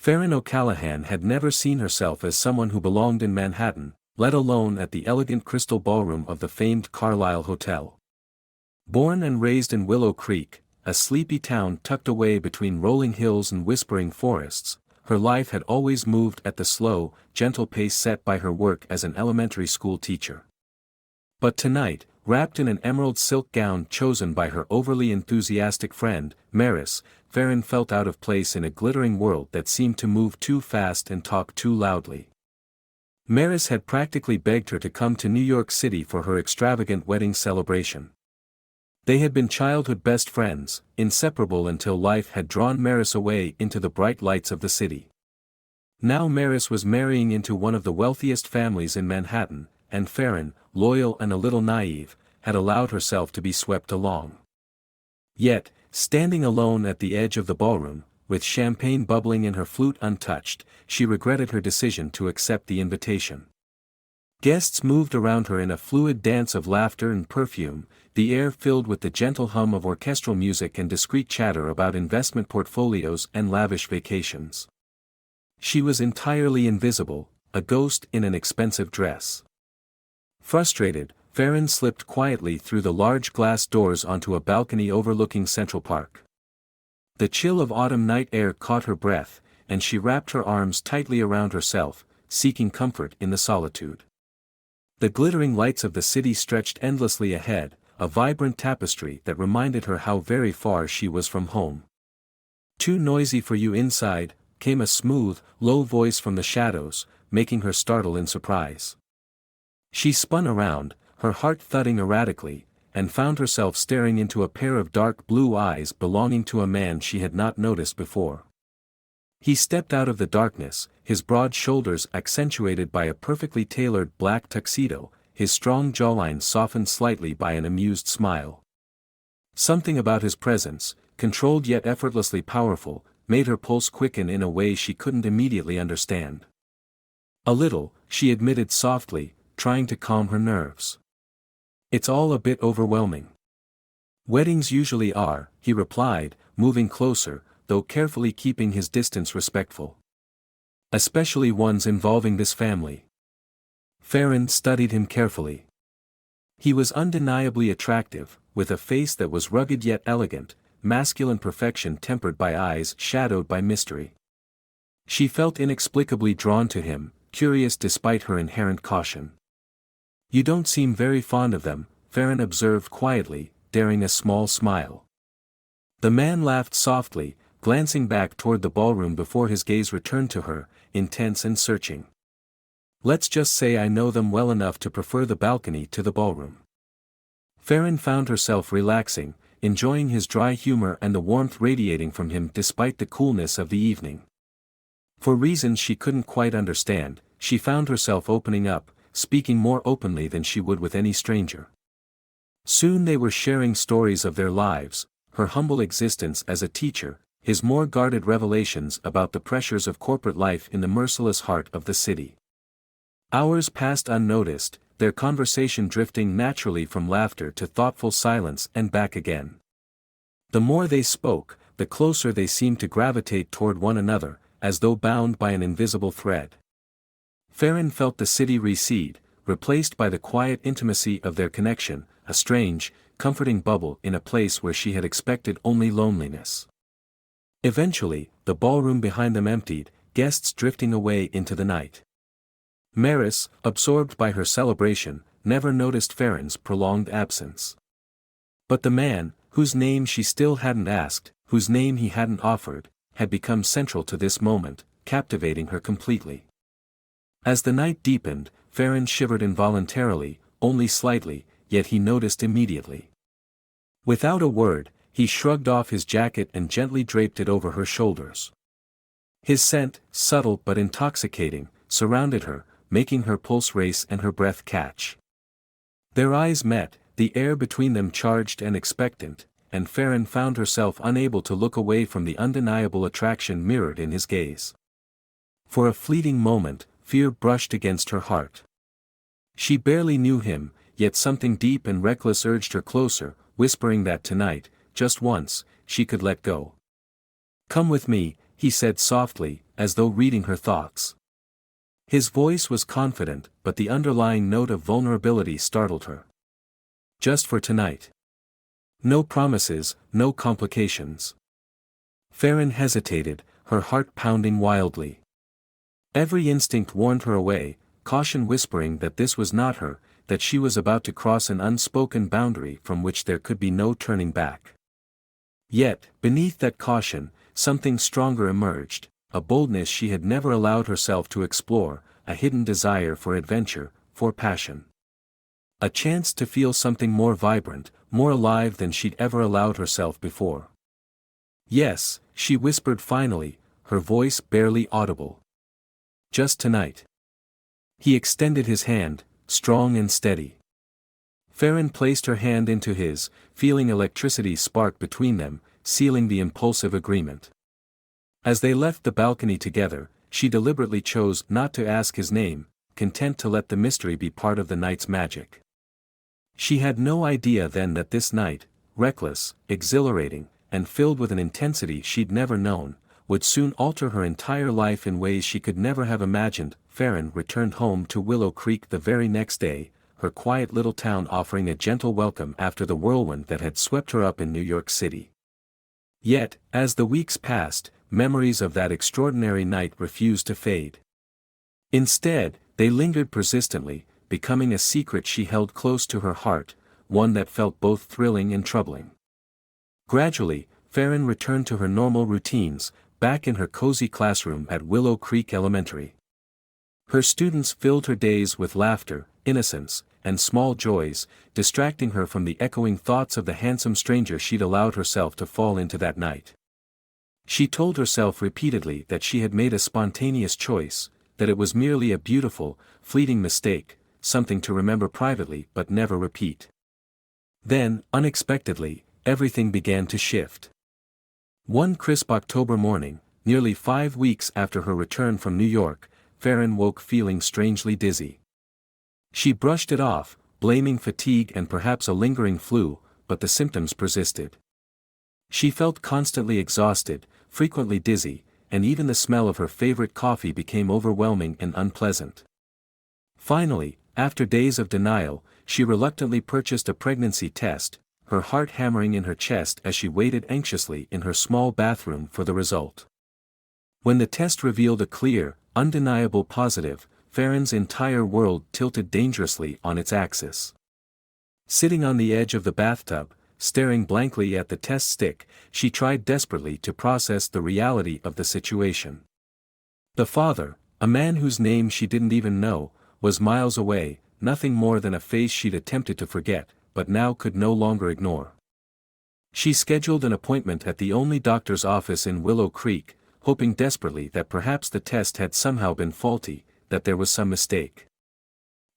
Farron O'Callaghan had never seen herself as someone who belonged in Manhattan, let alone at the elegant crystal ballroom of the famed Carlyle Hotel. Born and raised in Willow Creek, a sleepy town tucked away between rolling hills and whispering forests, her life had always moved at the slow, gentle pace set by her work as an elementary school teacher. But tonight, wrapped in an emerald silk gown chosen by her overly enthusiastic friend, Maris, Farron felt out of place in a glittering world that seemed to move too fast and talk too loudly. Maris had practically begged her to come to New York City for her extravagant wedding celebration. They had been childhood best friends, inseparable until life had drawn Maris away into the bright lights of the city. Now Maris was marrying into one of the wealthiest families in Manhattan, and Farron, loyal and a little naive, had allowed herself to be swept along. Yet, standing alone at the edge of the ballroom, with champagne bubbling in her flute untouched, she regretted her decision to accept the invitation. Guests moved around her in a fluid dance of laughter and perfume, the air filled with the gentle hum of orchestral music and discreet chatter about investment portfolios and lavish vacations. She was entirely invisible, a ghost in an expensive dress. Frustrated, Farron slipped quietly through the large glass doors onto a balcony overlooking Central Park. The chill of autumn night air caught her breath, and she wrapped her arms tightly around herself, seeking comfort in the solitude. The glittering lights of the city stretched endlessly ahead, a vibrant tapestry that reminded her how very far she was from home. "Too noisy for you inside," came a smooth, low voice from the shadows, making her startle in surprise. She spun around, her heart thudding erratically, and found herself staring into a pair of dark blue eyes belonging to a man she had not noticed before. He stepped out of the darkness, his broad shoulders accentuated by a perfectly tailored black tuxedo, his strong jawline softened slightly by an amused smile. Something about his presence, controlled yet effortlessly powerful, made her pulse quicken in a way she couldn't immediately understand. "A little," she admitted softly, trying to calm her nerves. "It's all a bit overwhelming." "Weddings usually are," he replied, moving closer, though carefully keeping his distance respectful. "Especially ones involving this family." Farron studied him carefully. He was undeniably attractive, with a face that was rugged yet elegant, masculine perfection tempered by eyes shadowed by mystery. She felt inexplicably drawn to him, curious despite her inherent caution. "You don't seem very fond of them," Farron observed quietly, daring a small smile. The man laughed softly, glancing back toward the ballroom before his gaze returned to her, intense and searching. "Let's just say I know them well enough to prefer the balcony to the ballroom." Farron found herself relaxing, enjoying his dry humor and the warmth radiating from him despite the coolness of the evening. For reasons she couldn't quite understand, she found herself opening up, speaking more openly than she would with any stranger. Soon they were sharing stories of their lives, her humble existence as a teacher, his more guarded revelations about the pressures of corporate life in the merciless heart of the city. Hours passed unnoticed, their conversation drifting naturally from laughter to thoughtful silence and back again. The more they spoke, the closer they seemed to gravitate toward one another, as though bound by an invisible thread. Farron felt the city recede, replaced by the quiet intimacy of their connection, a strange, comforting bubble in a place where she had expected only loneliness. Eventually, the ballroom behind them emptied, guests drifting away into the night. Maris, absorbed by her celebration, never noticed Farron's prolonged absence. But the man, whose name she still hadn't asked, whose name he hadn't offered, had become central to this moment, captivating her completely. As the night deepened, Farron shivered involuntarily, only slightly, yet he noticed immediately. Without a word, he shrugged off his jacket and gently draped it over her shoulders. His scent, subtle but intoxicating, surrounded her, making her pulse race and her breath catch. Their eyes met, the air between them charged and expectant, and Farron found herself unable to look away from the undeniable attraction mirrored in his gaze. For a fleeting moment, fear brushed against her heart. She barely knew him, yet something deep and reckless urged her closer, whispering that tonight, just once, she could let go. "Come with me," he said softly, as though reading her thoughts. His voice was confident, but the underlying note of vulnerability startled her. Just for tonight. No promises, no complications. Farron hesitated, her heart pounding wildly. Every instinct warned her away, caution whispering that this was not her, that she was about to cross an unspoken boundary from which there could be no turning back. Yet, beneath that caution, something stronger emerged, a boldness she had never allowed herself to explore, a hidden desire for adventure, for passion. A chance to feel something more vibrant, more alive than she'd ever allowed herself before. Yes, she whispered finally, her voice barely audible. Just tonight. He extended his hand, strong and steady. Farron placed her hand into his, feeling electricity spark between them, sealing the impulsive agreement. As they left the balcony together, she deliberately chose not to ask his name, content to let the mystery be part of the night's magic. She had no idea then that this night, reckless, exhilarating, and filled with an intensity she'd never known, would soon alter her entire life in ways she could never have imagined. Farron returned home to Willow Creek the very next day, her quiet little town offering a gentle welcome after the whirlwind that had swept her up in New York City. Yet, as the weeks passed, memories of that extraordinary night refused to fade. Instead, they lingered persistently, becoming a secret she held close to her heart, one that felt both thrilling and troubling. Gradually, Farron returned to her normal routines, back in her cozy classroom at Willow Creek Elementary. Her students filled her days with laughter, innocence, and small joys, distracting her from the echoing thoughts of the handsome stranger she'd allowed herself to fall into that night. She told herself repeatedly that she had made a spontaneous choice, that it was merely a beautiful, fleeting mistake, something to remember privately but never repeat. Then, unexpectedly, everything began to shift. One crisp October morning, nearly 5 weeks after her return from New York, Farron woke feeling strangely dizzy. She brushed it off, blaming fatigue and perhaps a lingering flu, but the symptoms persisted. She felt constantly exhausted, frequently dizzy, and even the smell of her favorite coffee became overwhelming and unpleasant. Finally, after days of denial, she reluctantly purchased a pregnancy test, her heart hammering in her chest as she waited anxiously in her small bathroom for the result. When the test revealed a clear, undeniable positive, Farron's entire world tilted dangerously on its axis. Sitting on the edge of the bathtub, staring blankly at the test stick, she tried desperately to process the reality of the situation. The father, a man whose name she didn't even know, was miles away, nothing more than a face she'd attempted to forget, but now could no longer ignore. She scheduled an appointment at the only doctor's office in Willow Creek, hoping desperately that perhaps the test had somehow been faulty, that there was some mistake.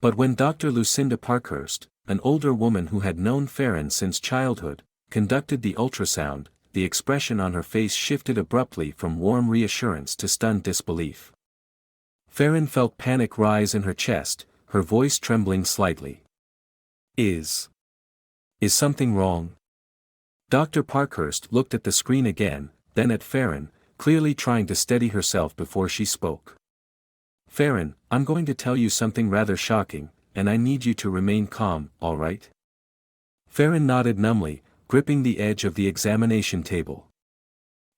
But when Dr. Lucinda Parkhurst, an older woman who had known Farron since childhood, conducted the ultrasound, the expression on her face shifted abruptly from warm reassurance to stunned disbelief. Farron felt panic rise in her chest, her voice trembling slightly. Is something wrong? Dr. Parkhurst looked at the screen again, then at Farron, clearly trying to steady herself before she spoke. Farron, I'm going to tell you something rather shocking, and I need you to remain calm, all right? Farron nodded numbly, gripping the edge of the examination table.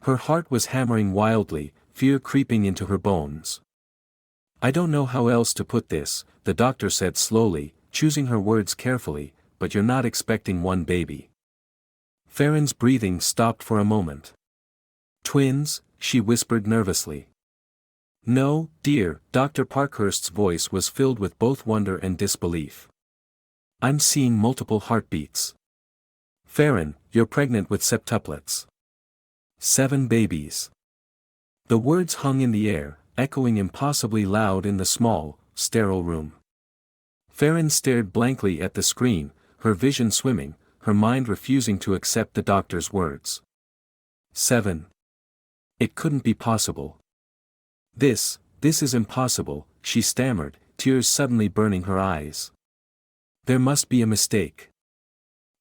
Her heart was hammering wildly, fear creeping into her bones. I don't know how else to put this, the doctor said slowly, choosing her words carefully, but you're not expecting one baby. Farron's breathing stopped for a moment. Twins, she whispered nervously. No, dear, Dr. Parkhurst's voice was filled with both wonder and disbelief. I'm seeing multiple heartbeats. Farron, you're pregnant with septuplets. 7 babies. The words hung in the air, echoing impossibly loud in the small, sterile room. Farron stared blankly at the screen, her vision swimming, her mind refusing to accept the doctor's words. 7. It couldn't be possible. This is impossible, she stammered, tears suddenly burning her eyes. There must be a mistake.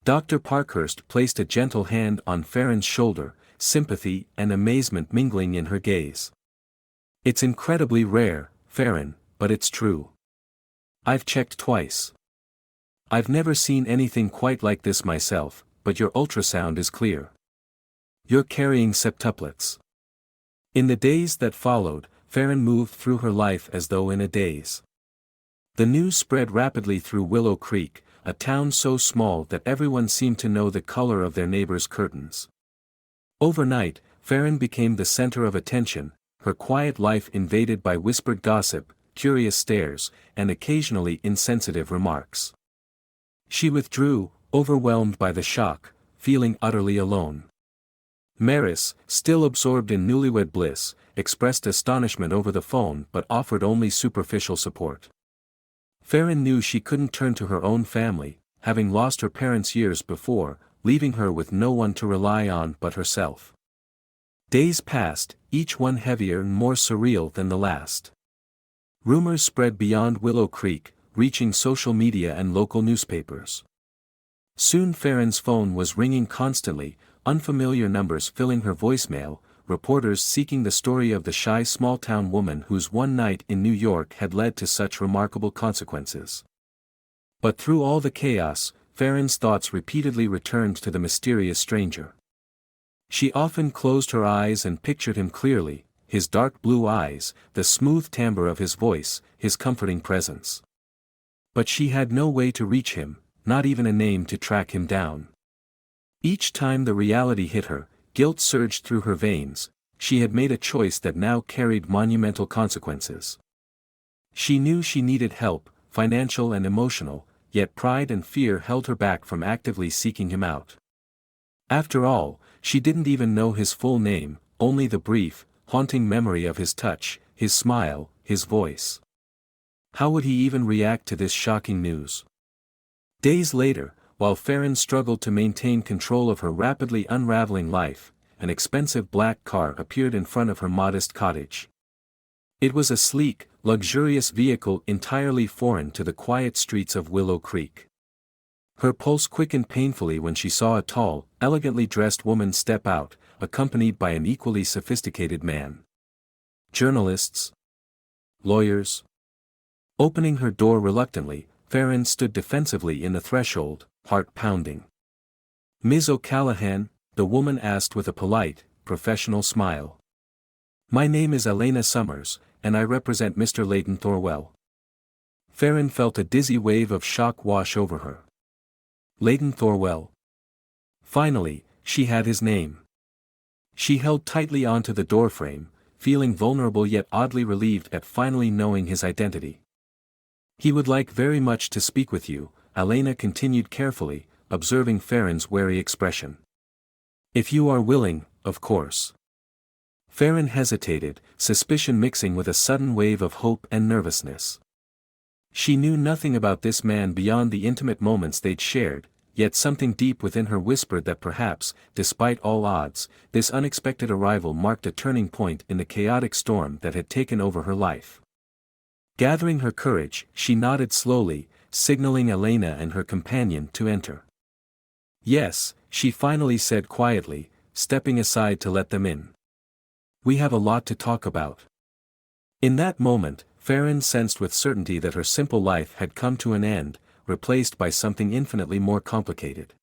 Dr. Parkhurst placed a gentle hand on Farron's shoulder, sympathy and amazement mingling in her gaze. "It's incredibly rare, Farron, but it's true. I've checked twice. I've never seen anything quite like this myself, but your ultrasound is clear. You're carrying septuplets." In the days that followed, Farron moved through her life as though in a daze. The news spread rapidly through Willow Creek, a town so small that everyone seemed to know the color of their neighbors' curtains. Overnight, Farron became the center of attention, her quiet life invaded by whispered gossip, curious stares, and occasionally insensitive remarks. She withdrew, overwhelmed by the shock, feeling utterly alone. Maris, still absorbed in newlywed bliss, expressed astonishment over the phone but offered only superficial support. Farron knew she couldn't turn to her own family, having lost her parents years before, leaving her with no one to rely on but herself. Days passed, each one heavier and more surreal than the last. Rumors spread beyond Willow Creek, reaching social media and local newspapers. Soon Farron's phone was ringing constantly, unfamiliar numbers filling her voicemail, reporters seeking the story of the shy small-town woman whose one night in New York had led to such remarkable consequences. But through all the chaos, Farron's thoughts repeatedly returned to the mysterious stranger. She often closed her eyes and pictured him clearly, his dark blue eyes, the smooth timbre of his voice, his comforting presence. But she had no way to reach him, not even a name to track him down. Each time the reality hit her, guilt surged through her veins. She had made a choice that now carried monumental consequences. She knew she needed help, financial and emotional, yet pride and fear held her back from actively seeking him out. After all, she didn't even know his full name, only the brief, haunting memory of his touch, his smile, his voice. How would he even react to this shocking news? Days later, while Farron struggled to maintain control of her rapidly unraveling life, an expensive black car appeared in front of her modest cottage. It was a sleek, luxurious vehicle entirely foreign to the quiet streets of Willow Creek. Her pulse quickened painfully when she saw a tall, elegantly dressed woman step out, accompanied by an equally sophisticated man. Journalists? Lawyers? Opening her door reluctantly, Farron stood defensively in the threshold, heart pounding. "Ms. O'Callaghan?" the woman asked with a polite, professional smile. "My name is Elena Summers, and I represent Mr. Leighton Thorell." Farron felt a dizzy wave of shock wash over her. Leighton Thorell. Finally, she had his name. She held tightly onto the doorframe, feeling vulnerable yet oddly relieved at finally knowing his identity. "He would like very much to speak with you," Elena continued carefully, observing Farron's wary expression. "If you are willing, of course." Farron hesitated, suspicion mixing with a sudden wave of hope and nervousness. She knew nothing about this man beyond the intimate moments they'd shared, yet something deep within her whispered that perhaps, despite all odds, this unexpected arrival marked a turning point in the chaotic storm that had taken over her life. Gathering her courage, she nodded slowly, signaling Elena and her companion to enter. "Yes," she finally said quietly, stepping aside to let them in. "We have a lot to talk about." In that moment, Farron sensed with certainty that her simple life had come to an end, replaced by something infinitely more complicated.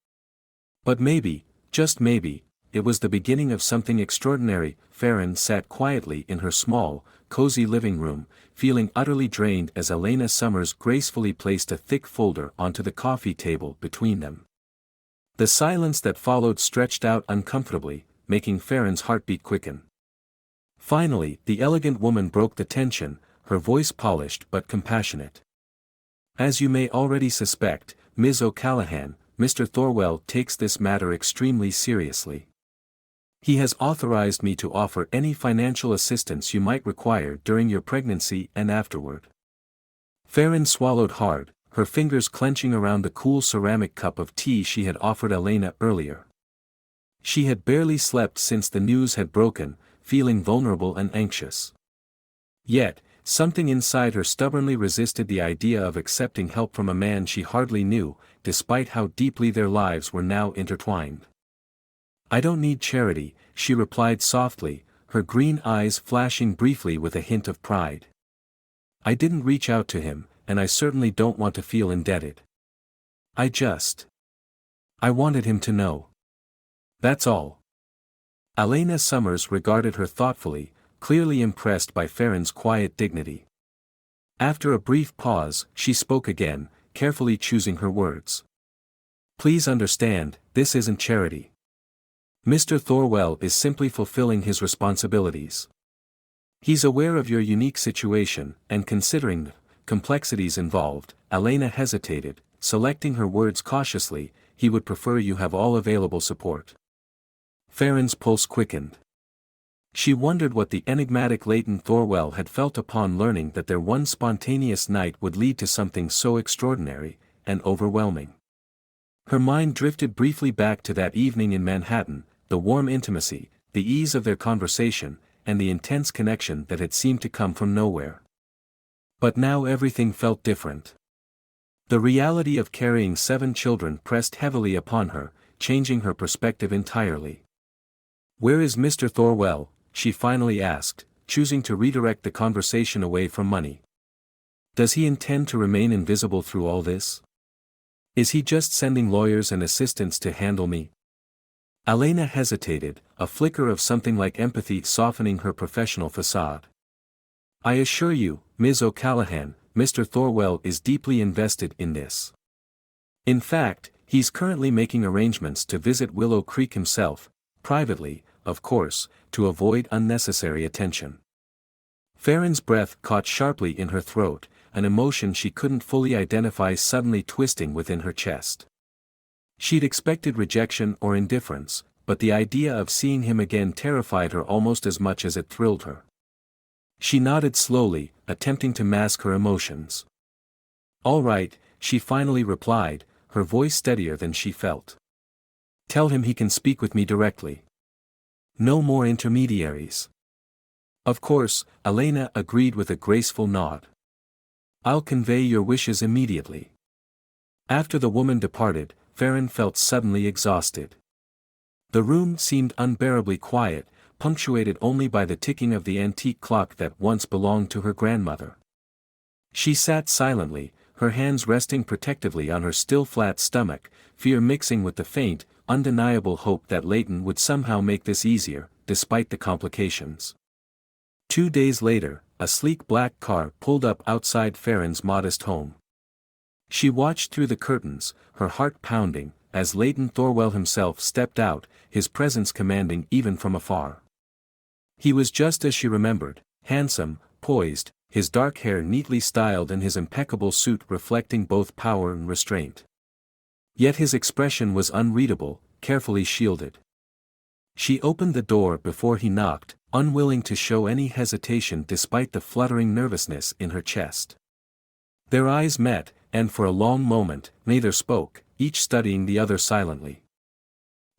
But maybe, just maybe, it was the beginning of something extraordinary. Farron sat quietly in her small, cozy living room, feeling utterly drained as Elena Summers gracefully placed a thick folder onto the coffee table between them. The silence that followed stretched out uncomfortably, making Farron's heartbeat quicken. Finally, the elegant woman broke the tension, her voice polished but compassionate. "As you may already suspect, Ms. O'Callaghan, Mr. Thorell takes this matter extremely seriously. He has authorized me to offer any financial assistance you might require during your pregnancy and afterward." Farron swallowed hard, her fingers clenching around the cool ceramic cup of tea she had offered Elena earlier. She had barely slept since the news had broken, feeling vulnerable and anxious. Yet, something inside her stubbornly resisted the idea of accepting help from a man she hardly knew, despite how deeply their lives were now intertwined. "I don't need charity," she replied softly, her green eyes flashing briefly with a hint of pride. I didn't reach out to him, and I certainly don't want to feel indebted. I wanted him to know. That's all. Elena Summers regarded her thoughtfully, clearly impressed by Farron's quiet dignity. After a brief pause, she spoke again, carefully choosing her words. Please understand, this isn't charity. Mr. Thorell is simply fulfilling his responsibilities. He's aware of your unique situation, and considering the complexities involved, Elena hesitated, selecting her words cautiously, he would prefer you have all available support. Farron's pulse quickened. She wondered what the enigmatic Leighton Thorell had felt upon learning that their one spontaneous night would lead to something so extraordinary and overwhelming. Her mind drifted briefly back to that evening in Manhattan, the warm intimacy, the ease of their conversation, and the intense connection that had seemed to come from nowhere. But now everything felt different. The reality of carrying 7 children pressed heavily upon her, changing her perspective entirely. Where is Mr. Thorell? She finally asked, choosing to redirect the conversation away from money. Does he intend to remain invisible through all this? Is he just sending lawyers and assistants to handle me? Elena hesitated, a flicker of something like empathy softening her professional facade. I assure you, Ms. O'Callaghan, Mr. Thorell is deeply invested in this. In fact, he's currently making arrangements to visit Willow Creek himself, privately, of course, to avoid unnecessary attention. Farron's breath caught sharply in her throat, an emotion she couldn't fully identify suddenly twisting within her chest. She'd expected rejection or indifference, but the idea of seeing him again terrified her almost as much as it thrilled her. She nodded slowly, attempting to mask her emotions. All right, she finally replied, her voice steadier than she felt. Tell him he can speak with me directly. No more intermediaries. Of course, Elena agreed with a graceful nod. I'll convey your wishes immediately. After the woman departed, Farron felt suddenly exhausted. The room seemed unbearably quiet, punctuated only by the ticking of the antique clock that once belonged to her grandmother. She sat silently, her hands resting protectively on her still flat stomach, fear mixing with the faint, undeniable hope that Leighton would somehow make this easier, despite the complications. 2 days later, a sleek black car pulled up outside Farron's modest home. She watched through the curtains, her heart pounding, as Leighton Thorell himself stepped out, his presence commanding even from afar. He was just as she remembered, handsome, poised, his dark hair neatly styled and his impeccable suit reflecting both power and restraint. Yet his expression was unreadable, carefully shielded. She opened the door before he knocked, unwilling to show any hesitation despite the fluttering nervousness in her chest. Their eyes met, and for a long moment, neither spoke, each studying the other silently.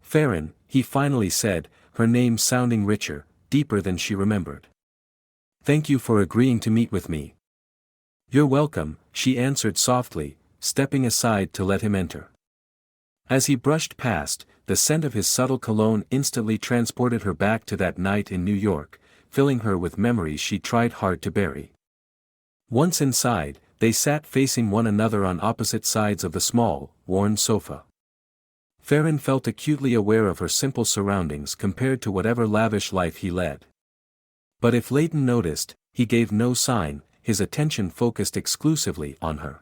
Farron, he finally said, her name sounding richer, deeper than she remembered. Thank you for agreeing to meet with me. You're welcome, she answered softly, stepping aside to let him enter. As he brushed past, the scent of his subtle cologne instantly transported her back to that night in New York, filling her with memories she tried hard to bury. Once inside, they sat facing one another on opposite sides of the small, worn sofa. Farron felt acutely aware of her simple surroundings compared to whatever lavish life he led. But if Leighton noticed, he gave no sign, his attention focused exclusively on her.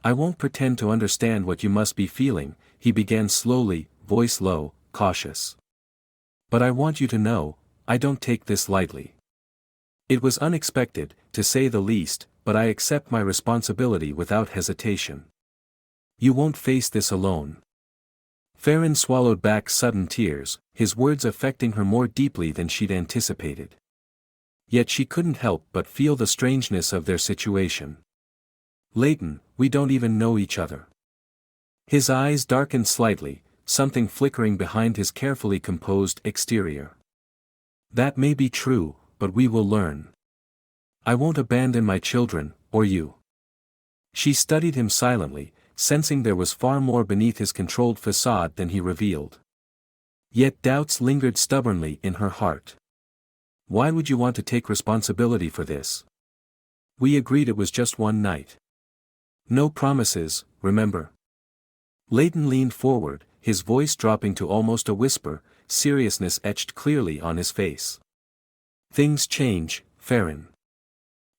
I won't pretend to understand what you must be feeling, he began slowly, voice low, cautious. But I want you to know, I don't take this lightly. It was unexpected, to say the least, but I accept my responsibility without hesitation. You won't face this alone. Farron swallowed back sudden tears, his words affecting her more deeply than she'd anticipated. Yet she couldn't help but feel the strangeness of their situation. Leighton, we don't even know each other. His eyes darkened slightly, something flickering behind his carefully composed exterior. That may be true, but we will learn. I won't abandon my children, or you. She studied him silently, sensing there was far more beneath his controlled facade than he revealed. Yet doubts lingered stubbornly in her heart. Why would you want to take responsibility for this? We agreed it was just one night. No promises, remember? Leighton leaned forward, his voice dropping to almost a whisper, seriousness etched clearly on his face. Things change, Farron.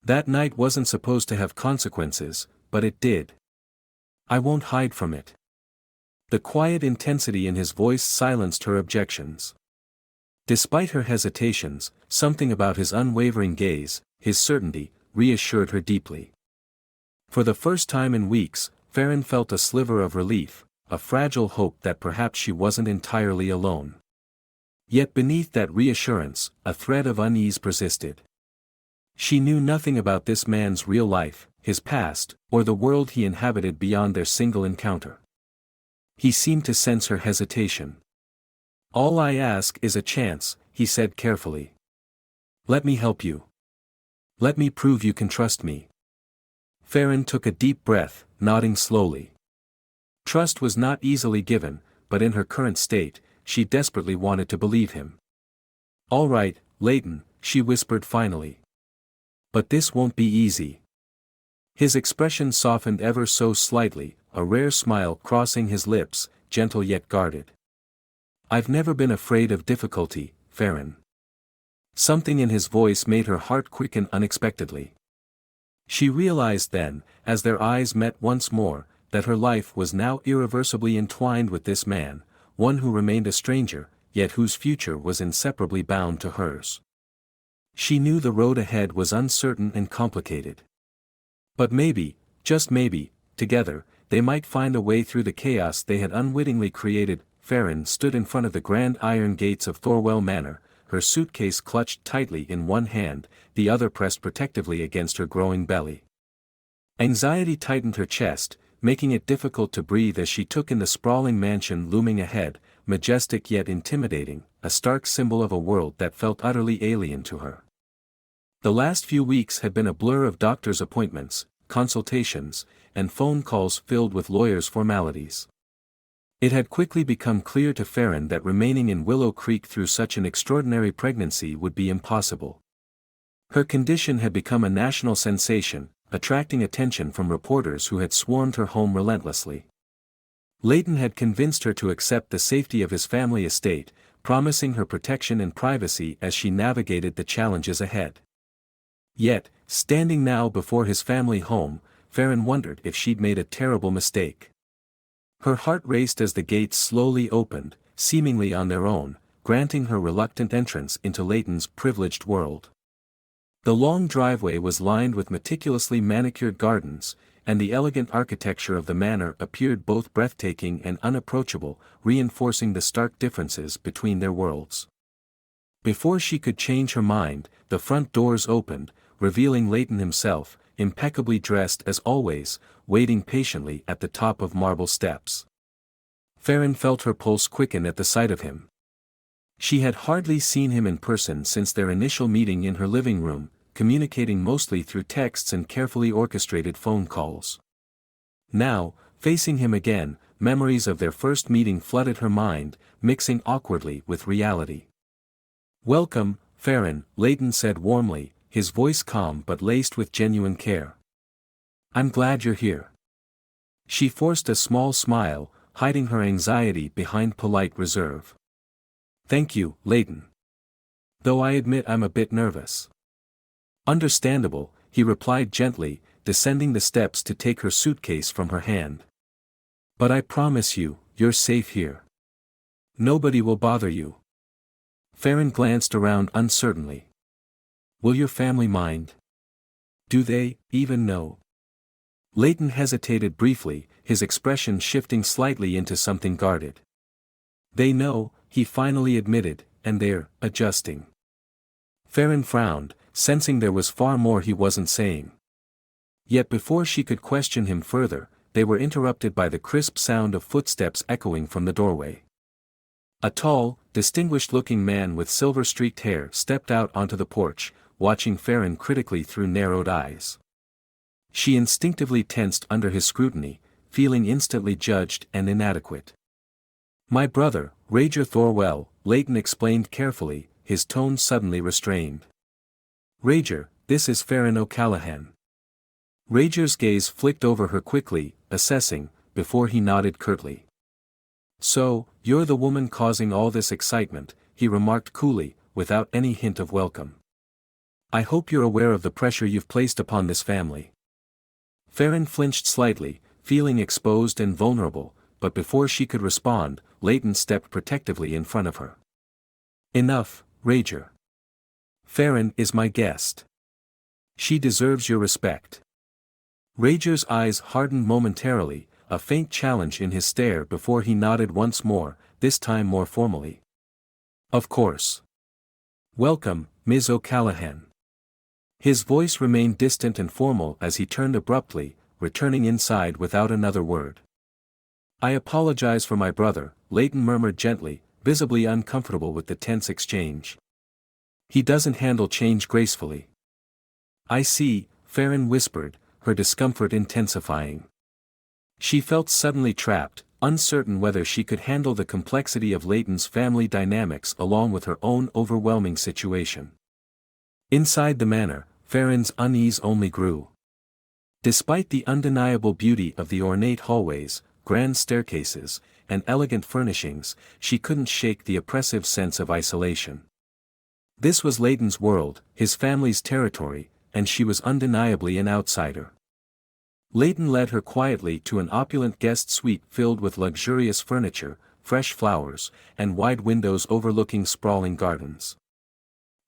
That night wasn't supposed to have consequences, but it did. I won't hide from it. The quiet intensity in his voice silenced her objections. Despite her hesitations, something about his unwavering gaze, his certainty, reassured her deeply. For the first time in weeks, Farron felt a sliver of relief, a fragile hope that perhaps she wasn't entirely alone. Yet beneath that reassurance, a thread of unease persisted. She knew nothing about this man's real life, his past, or the world he inhabited beyond their single encounter. He seemed to sense her hesitation. All I ask is a chance, he said carefully. Let me help you. Let me prove you can trust me. Farron took a deep breath, nodding slowly. Trust was not easily given, but in her current state, she desperately wanted to believe him. All right, Leighton, she whispered finally. But this won't be easy. His expression softened ever so slightly, a rare smile crossing his lips, gentle yet guarded. I've never been afraid of difficulty, Farron. Something in his voice made her heart quicken unexpectedly. She realized then, as their eyes met once more, that her life was now irreversibly entwined with this man, one who remained a stranger, yet whose future was inseparably bound to hers. She knew the road ahead was uncertain and complicated. But maybe, just maybe, together, they might find a way through the chaos they had unwittingly created. Farron stood in front of the grand iron gates of Thorell Manor, her suitcase clutched tightly in one hand, the other pressed protectively against her growing belly. Anxiety tightened her chest, making it difficult to breathe as she took in the sprawling mansion looming ahead, majestic yet intimidating, a stark symbol of a world that felt utterly alien to her. The last few weeks had been a blur of doctor's appointments, consultations, and phone calls filled with lawyers' formalities. It had quickly become clear to Farron that remaining in Willow Creek through such an extraordinary pregnancy would be impossible. Her condition had become a national sensation, attracting attention from reporters who had swarmed her home relentlessly. Leighton had convinced her to accept the safety of his family estate, promising her protection and privacy as she navigated the challenges ahead. Yet, standing now before his family home, Farron wondered if she'd made a terrible mistake. Her heart raced as the gates slowly opened, seemingly on their own, granting her reluctant entrance into Leighton's privileged world. The long driveway was lined with meticulously manicured gardens, and the elegant architecture of the manor appeared both breathtaking and unapproachable, reinforcing the stark differences between their worlds. Before she could change her mind, the front doors opened, revealing Leighton himself, impeccably dressed as always, waiting patiently at the top of marble steps. Farron felt her pulse quicken at the sight of him. She had hardly seen him in person since their initial meeting in her living room, communicating mostly through texts and carefully orchestrated phone calls. Now, facing him again, memories of their first meeting flooded her mind, mixing awkwardly with reality. Welcome, Farron, Leighton said warmly, his voice calm but laced with genuine care. I'm glad you're here. She forced a small smile, hiding her anxiety behind polite reserve. Thank you, Leighton. Though I admit I'm a bit nervous. Understandable, he replied gently, descending the steps to take her suitcase from her hand. But I promise you, you're safe here. Nobody will bother you. Farron glanced around uncertainly. Will your family mind? Do they even know? Leighton hesitated briefly, his expression shifting slightly into something guarded. They know, he finally admitted, and they're adjusting. Farron frowned, sensing there was far more he wasn't saying. Yet before she could question him further, they were interrupted by the crisp sound of footsteps echoing from the doorway. A tall, distinguished-looking man with silver-streaked hair stepped out onto the porch, watching Farron critically through narrowed eyes. She instinctively tensed under his scrutiny, feeling instantly judged and inadequate. My brother, Rager Thorell, Leighton explained carefully, his tone suddenly restrained. Rager, this is Farron O'Callaghan. Rager's gaze flicked over her quickly, assessing, before he nodded curtly. So, you're the woman causing all this excitement, he remarked coolly, without any hint of welcome. I hope you're aware of the pressure you've placed upon this family. Farron flinched slightly, feeling exposed and vulnerable, but before she could respond, Leighton stepped protectively in front of her. Enough, Rager. Farron is my guest. She deserves your respect. Rager's eyes hardened momentarily, a faint challenge in his stare before he nodded once more, this time more formally. Of course. Welcome, Ms. O'Callaghan. His voice remained distant and formal as he turned abruptly, returning inside without another word. I apologize for my brother, Leighton murmured gently, visibly uncomfortable with the tense exchange. He doesn't handle change gracefully. I see, Farron whispered, her discomfort intensifying. She felt suddenly trapped, uncertain whether she could handle the complexity of Leighton's family dynamics along with her own overwhelming situation. Inside the manor, Farron's unease only grew. Despite the undeniable beauty of the ornate hallways, grand staircases, and elegant furnishings, she couldn't shake the oppressive sense of isolation. This was Leighton's world, his family's territory, and she was undeniably an outsider. Leighton led her quietly to an opulent guest suite filled with luxurious furniture, fresh flowers, and wide windows overlooking sprawling gardens.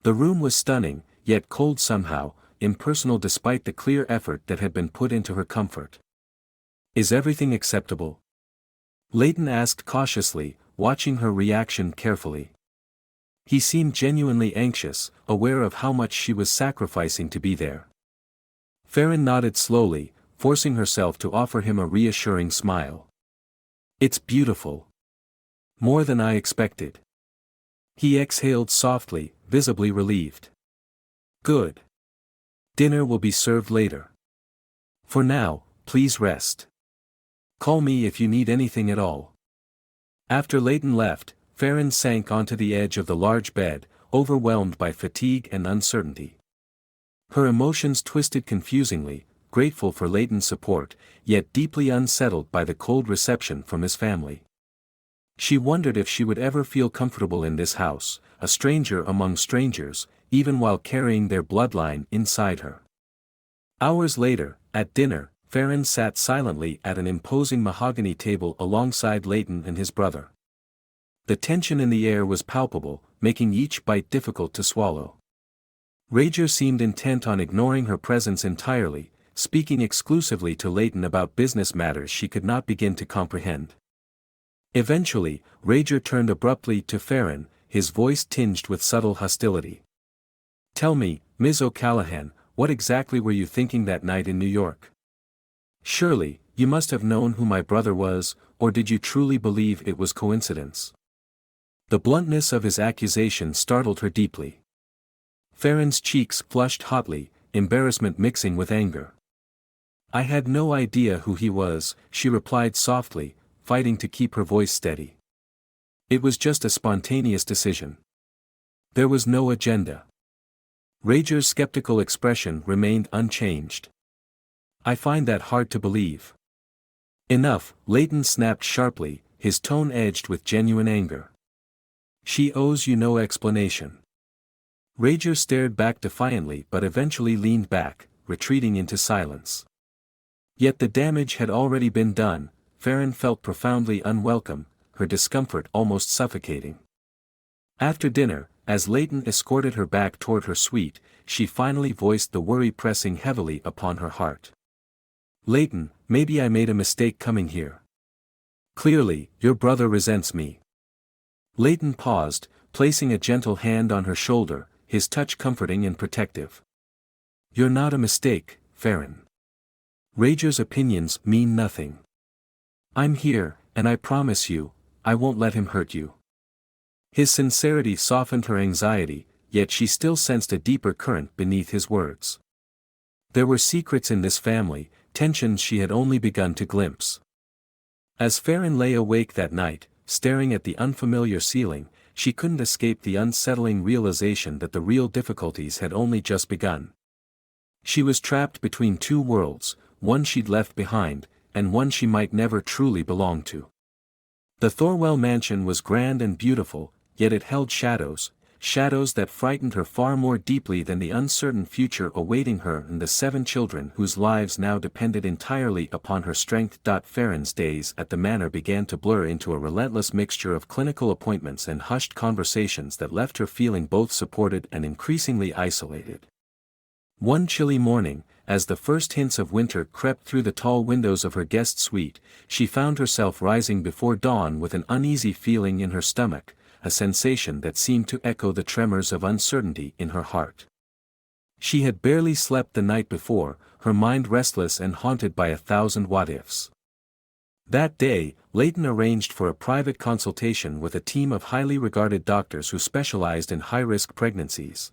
The room was stunning, yet cold somehow, impersonal despite the clear effort that had been put into her comfort. Is everything acceptable? Leighton asked cautiously, watching her reaction carefully. He seemed genuinely anxious, aware of how much she was sacrificing to be there. Farron nodded slowly, forcing herself to offer him a reassuring smile. It's beautiful. More than I expected. He exhaled softly, visibly relieved. Good. Dinner will be served later. For now, please rest. Call me if you need anything at all. After Leighton left, Farron sank onto the edge of the large bed, overwhelmed by fatigue and uncertainty. Her emotions twisted confusingly, grateful for Leighton's support, yet deeply unsettled by the cold reception from his family. She wondered if she would ever feel comfortable in this house, a stranger among strangers, even while carrying their bloodline inside her. Hours later, at dinner, Farron sat silently at an imposing mahogany table alongside Leighton and his brother. The tension in the air was palpable, making each bite difficult to swallow. Rager seemed intent on ignoring her presence entirely, speaking exclusively to Leighton about business matters she could not begin to comprehend. Eventually, Rager turned abruptly to Farron, his voice tinged with subtle hostility. Tell me, Ms. O'Callaghan, what exactly were you thinking that night in New York? Surely, you must have known who my brother was, or did you truly believe it was coincidence? The bluntness of his accusation startled her deeply. Farron's cheeks flushed hotly, embarrassment mixing with anger. I had no idea who he was, she replied softly, fighting to keep her voice steady. It was just a spontaneous decision. There was no agenda. Rager's skeptical expression remained unchanged. I find that hard to believe. Enough, Leighton snapped sharply, his tone edged with genuine anger. She owes you no explanation. Rager stared back defiantly but eventually leaned back, retreating into silence. Yet the damage had already been done. Farron felt profoundly unwelcome, her discomfort almost suffocating. After dinner, as Leighton escorted her back toward her suite, she finally voiced the worry pressing heavily upon her heart. Leighton, maybe I made a mistake coming here. Clearly, your brother resents me. Leighton paused, placing a gentle hand on her shoulder, his touch comforting and protective. You're not a mistake, Farron. Rager's opinions mean nothing. I'm here, and I promise you, I won't let him hurt you. His sincerity softened her anxiety, yet she still sensed a deeper current beneath his words. There were secrets in this family, tensions she had only begun to glimpse. As Farron lay awake that night, staring at the unfamiliar ceiling, she couldn't escape the unsettling realization that the real difficulties had only just begun. She was trapped between two worlds, one she'd left behind, and one she might never truly belong to. The Thorell mansion was grand and beautiful, yet it held shadows, shadows that frightened her far more deeply than the uncertain future awaiting her and the 7 children whose lives now depended entirely upon her strength. Farron's days at the manor began to blur into a relentless mixture of clinical appointments and hushed conversations that left her feeling both supported and increasingly isolated. One chilly morning, as the first hints of winter crept through the tall windows of her guest suite, she found herself rising before dawn with an uneasy feeling in her stomach, a sensation that seemed to echo the tremors of uncertainty in her heart. She had barely slept the night before, her mind restless and haunted by 1,000 what-ifs. That day, Leighton arranged for a private consultation with a team of highly regarded doctors who specialized in high-risk pregnancies.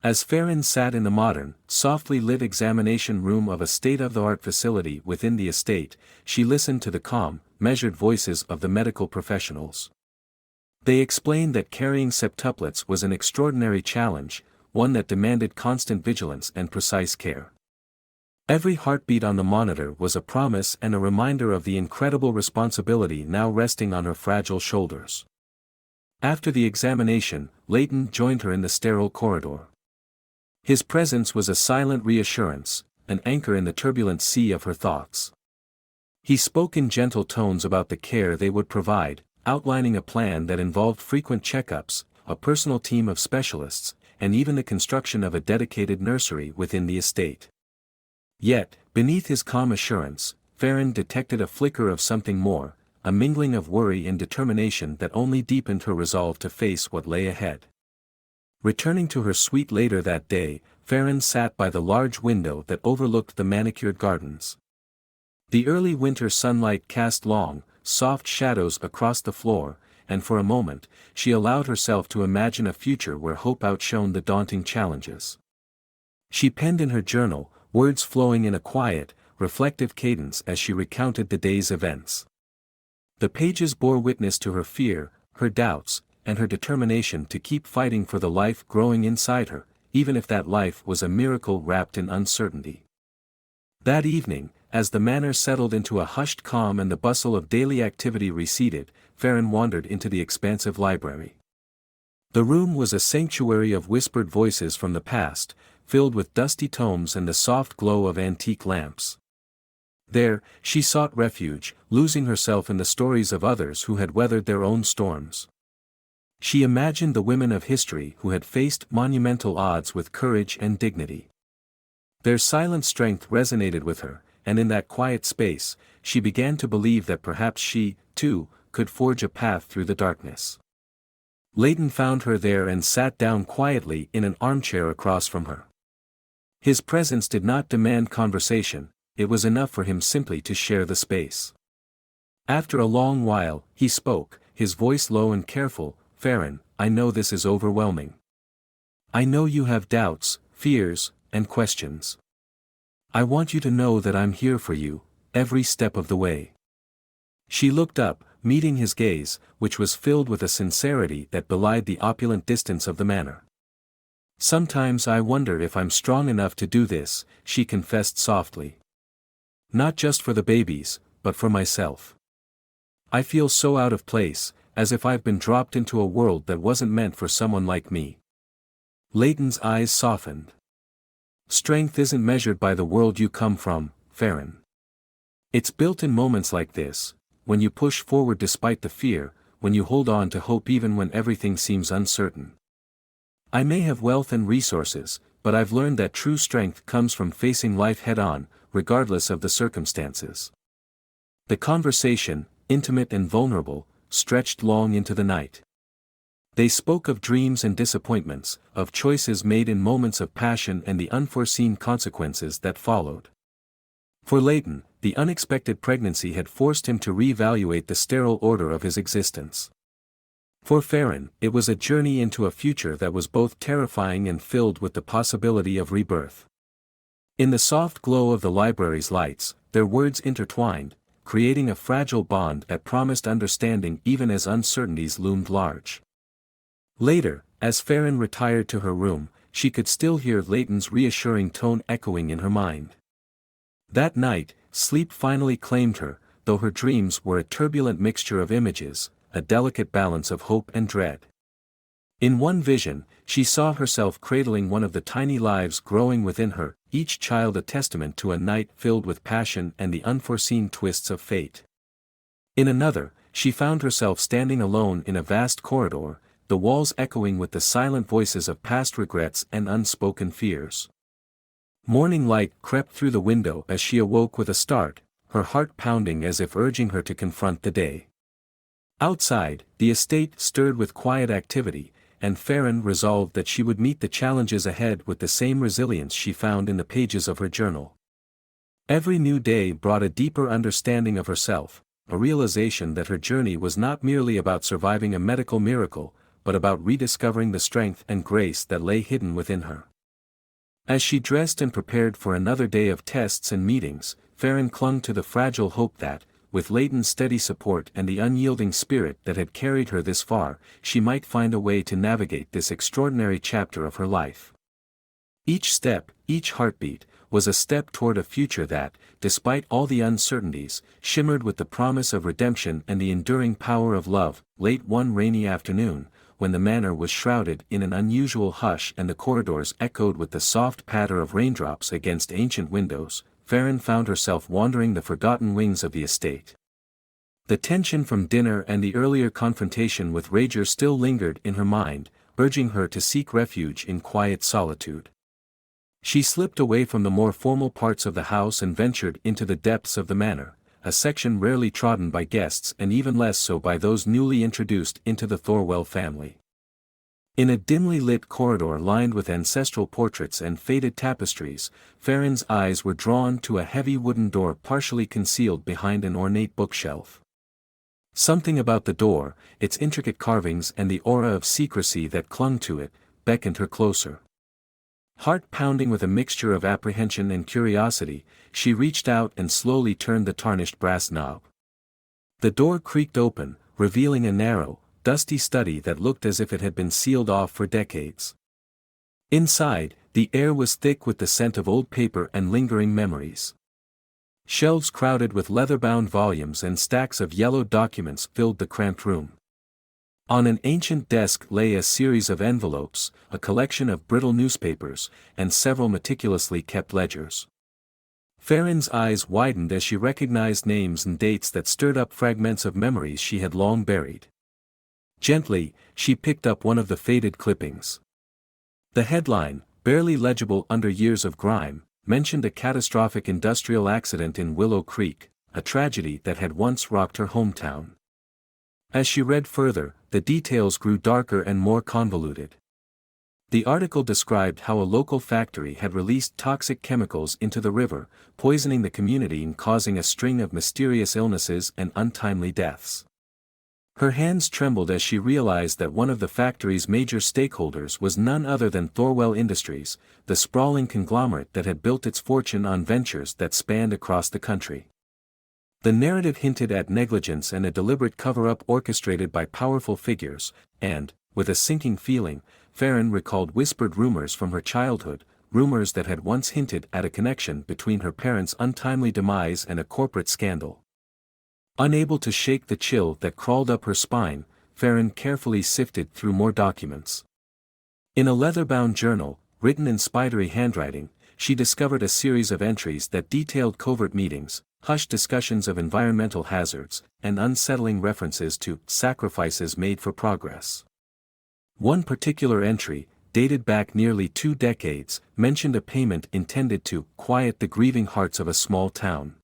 As Farron sat in the modern, softly lit examination room of a state-of-the-art facility within the estate, she listened to the calm, measured voices of the medical professionals. They explained that carrying septuplets was an extraordinary challenge, one that demanded constant vigilance and precise care. Every heartbeat on the monitor was a promise and a reminder of the incredible responsibility now resting on her fragile shoulders. After the examination, Leighton joined her in the sterile corridor. His presence was a silent reassurance, an anchor in the turbulent sea of her thoughts. He spoke in gentle tones about the care they would provide, outlining a plan that involved frequent checkups, a personal team of specialists, and even the construction of a dedicated nursery within the estate. Yet, beneath his calm assurance, Farron detected a flicker of something more, a mingling of worry and determination that only deepened her resolve to face what lay ahead. Returning to her suite later that day, Farron sat by the large window that overlooked the manicured gardens. The early winter sunlight cast long, soft shadows across the floor, and for a moment, she allowed herself to imagine a future where hope outshone the daunting challenges. She penned in her journal, words flowing in a quiet, reflective cadence as she recounted the day's events. The pages bore witness to her fear, her doubts, and her determination to keep fighting for the life growing inside her, even if that life was a miracle wrapped in uncertainty. That evening, as the manor settled into a hushed calm and the bustle of daily activity receded, Farron wandered into the expansive library. The room was a sanctuary of whispered voices from the past, filled with dusty tomes and the soft glow of antique lamps. There, she sought refuge, losing herself in the stories of others who had weathered their own storms. She imagined the women of history who had faced monumental odds with courage and dignity. Their silent strength resonated with her, and in that quiet space, she began to believe that perhaps she, too, could forge a path through the darkness. Leighton found her there and sat down quietly in an armchair across from her. His presence did not demand conversation, it was enough for him simply to share the space. After a long while, he spoke, his voice low and careful. "Farron, I know this is overwhelming. I know you have doubts, fears, and questions. I want you to know that I'm here for you, every step of the way." She looked up, meeting his gaze, which was filled with a sincerity that belied the opulent distance of the manor. "Sometimes I wonder if I'm strong enough to do this," she confessed softly. "Not just for the babies, but for myself. I feel so out of place, as if I've been dropped into a world that wasn't meant for someone like me." Leighton's eyes softened. "Strength isn't measured by the world you come from, Farron. It's built in moments like this, when you push forward despite the fear, when you hold on to hope even when everything seems uncertain. I may have wealth and resources, but I've learned that true strength comes from facing life head-on, regardless of the circumstances." The conversation, intimate and vulnerable, stretched long into the night. They spoke of dreams and disappointments, of choices made in moments of passion and the unforeseen consequences that followed. For Leighton, the unexpected pregnancy had forced him to reevaluate the sterile order of his existence. For Farron, it was a journey into a future that was both terrifying and filled with the possibility of rebirth. In the soft glow of the library's lights, their words intertwined, creating a fragile bond that promised understanding even as uncertainties loomed large. Later, as Farron retired to her room, she could still hear Leighton's reassuring tone echoing in her mind. That night, sleep finally claimed her, though her dreams were a turbulent mixture of images, a delicate balance of hope and dread. In one vision, she saw herself cradling one of the tiny lives growing within her, each child a testament to a night filled with passion and the unforeseen twists of fate. In another, she found herself standing alone in a vast corridor, the walls echoing with the silent voices of past regrets and unspoken fears. Morning light crept through the window as she awoke with a start, her heart pounding as if urging her to confront the day. Outside, the estate stirred with quiet activity, and Farron resolved that she would meet the challenges ahead with the same resilience she found in the pages of her journal. Every new day brought a deeper understanding of herself, a realization that her journey was not merely about surviving a medical miracle, but about rediscovering the strength and grace that lay hidden within her. As she dressed and prepared for another day of tests and meetings, Farron clung to the fragile hope that, with Leighton's steady support and the unyielding spirit that had carried her this far, she might find a way to navigate this extraordinary chapter of her life. Each step, each heartbeat, was a step toward a future that, despite all the uncertainties, shimmered with the promise of redemption and the enduring power of love. Late one rainy afternoon, when the manor was shrouded in an unusual hush and the corridors echoed with the soft patter of raindrops against ancient windows, Farron found herself wandering the forgotten wings of the estate. The tension from dinner and the earlier confrontation with Rager still lingered in her mind, urging her to seek refuge in quiet solitude. She slipped away from the more formal parts of the house and ventured into the depths of the manor, a section rarely trodden by guests and even less so by those newly introduced into the Thorell family. In a dimly lit corridor lined with ancestral portraits and faded tapestries, Farron's eyes were drawn to a heavy wooden door partially concealed behind an ornate bookshelf. Something about the door, its intricate carvings and the aura of secrecy that clung to it, beckoned her closer. Heart pounding with a mixture of apprehension and curiosity, she reached out and slowly turned the tarnished brass knob. The door creaked open, revealing a narrow, dusty study that looked as if it had been sealed off for decades. Inside, the air was thick with the scent of old paper and lingering memories. Shelves crowded with leather-bound volumes and stacks of yellowed documents filled the cramped room. On an ancient desk lay a series of envelopes, a collection of brittle newspapers, and several meticulously kept ledgers. Farron's eyes widened as she recognized names and dates that stirred up fragments of memories she had long buried. Gently, she picked up one of the faded clippings. The headline, barely legible under years of grime, mentioned a catastrophic industrial accident in Willow Creek, a tragedy that had once rocked her hometown. As she read further, the details grew darker and more convoluted. The article described how a local factory had released toxic chemicals into the river, poisoning the community and causing a string of mysterious illnesses and untimely deaths. Her hands trembled as she realized that one of the factory's major stakeholders was none other than Thorell Industries, the sprawling conglomerate that had built its fortune on ventures that spanned across the country. The narrative hinted at negligence and a deliberate cover-up orchestrated by powerful figures, and, with a sinking feeling, Farron recalled whispered rumors from her childhood, rumors that had once hinted at a connection between her parents' untimely demise and a corporate scandal. Unable to shake the chill that crawled up her spine, Farron carefully sifted through more documents. In a leather-bound journal, written in spidery handwriting, she discovered a series of entries that detailed covert meetings, hushed discussions of environmental hazards, and unsettling references to sacrifices made for progress. One particular entry, dated back nearly 2 decades, mentioned a payment intended to quiet the grieving hearts of a small town.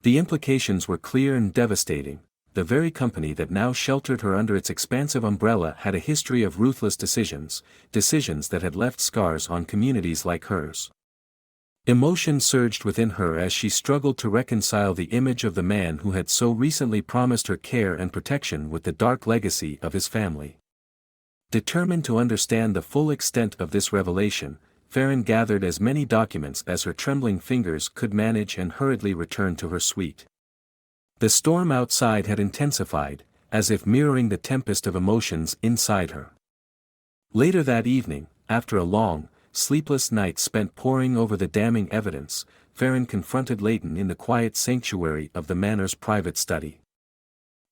The implications were clear and devastating. The very company that now sheltered her under its expansive umbrella had a history of ruthless decisions that had left scars on communities like hers. Emotion surged within her as she struggled to reconcile the image of the man who had so recently promised her care and protection with the dark legacy of his family. Determined to understand the full extent of this revelation, Farron gathered as many documents as her trembling fingers could manage and hurriedly returned to her suite. The storm outside had intensified, as if mirroring the tempest of emotions inside her. Later that evening, after a long, sleepless night spent poring over the damning evidence, Farron confronted Leighton in the quiet sanctuary of the Manor's private study.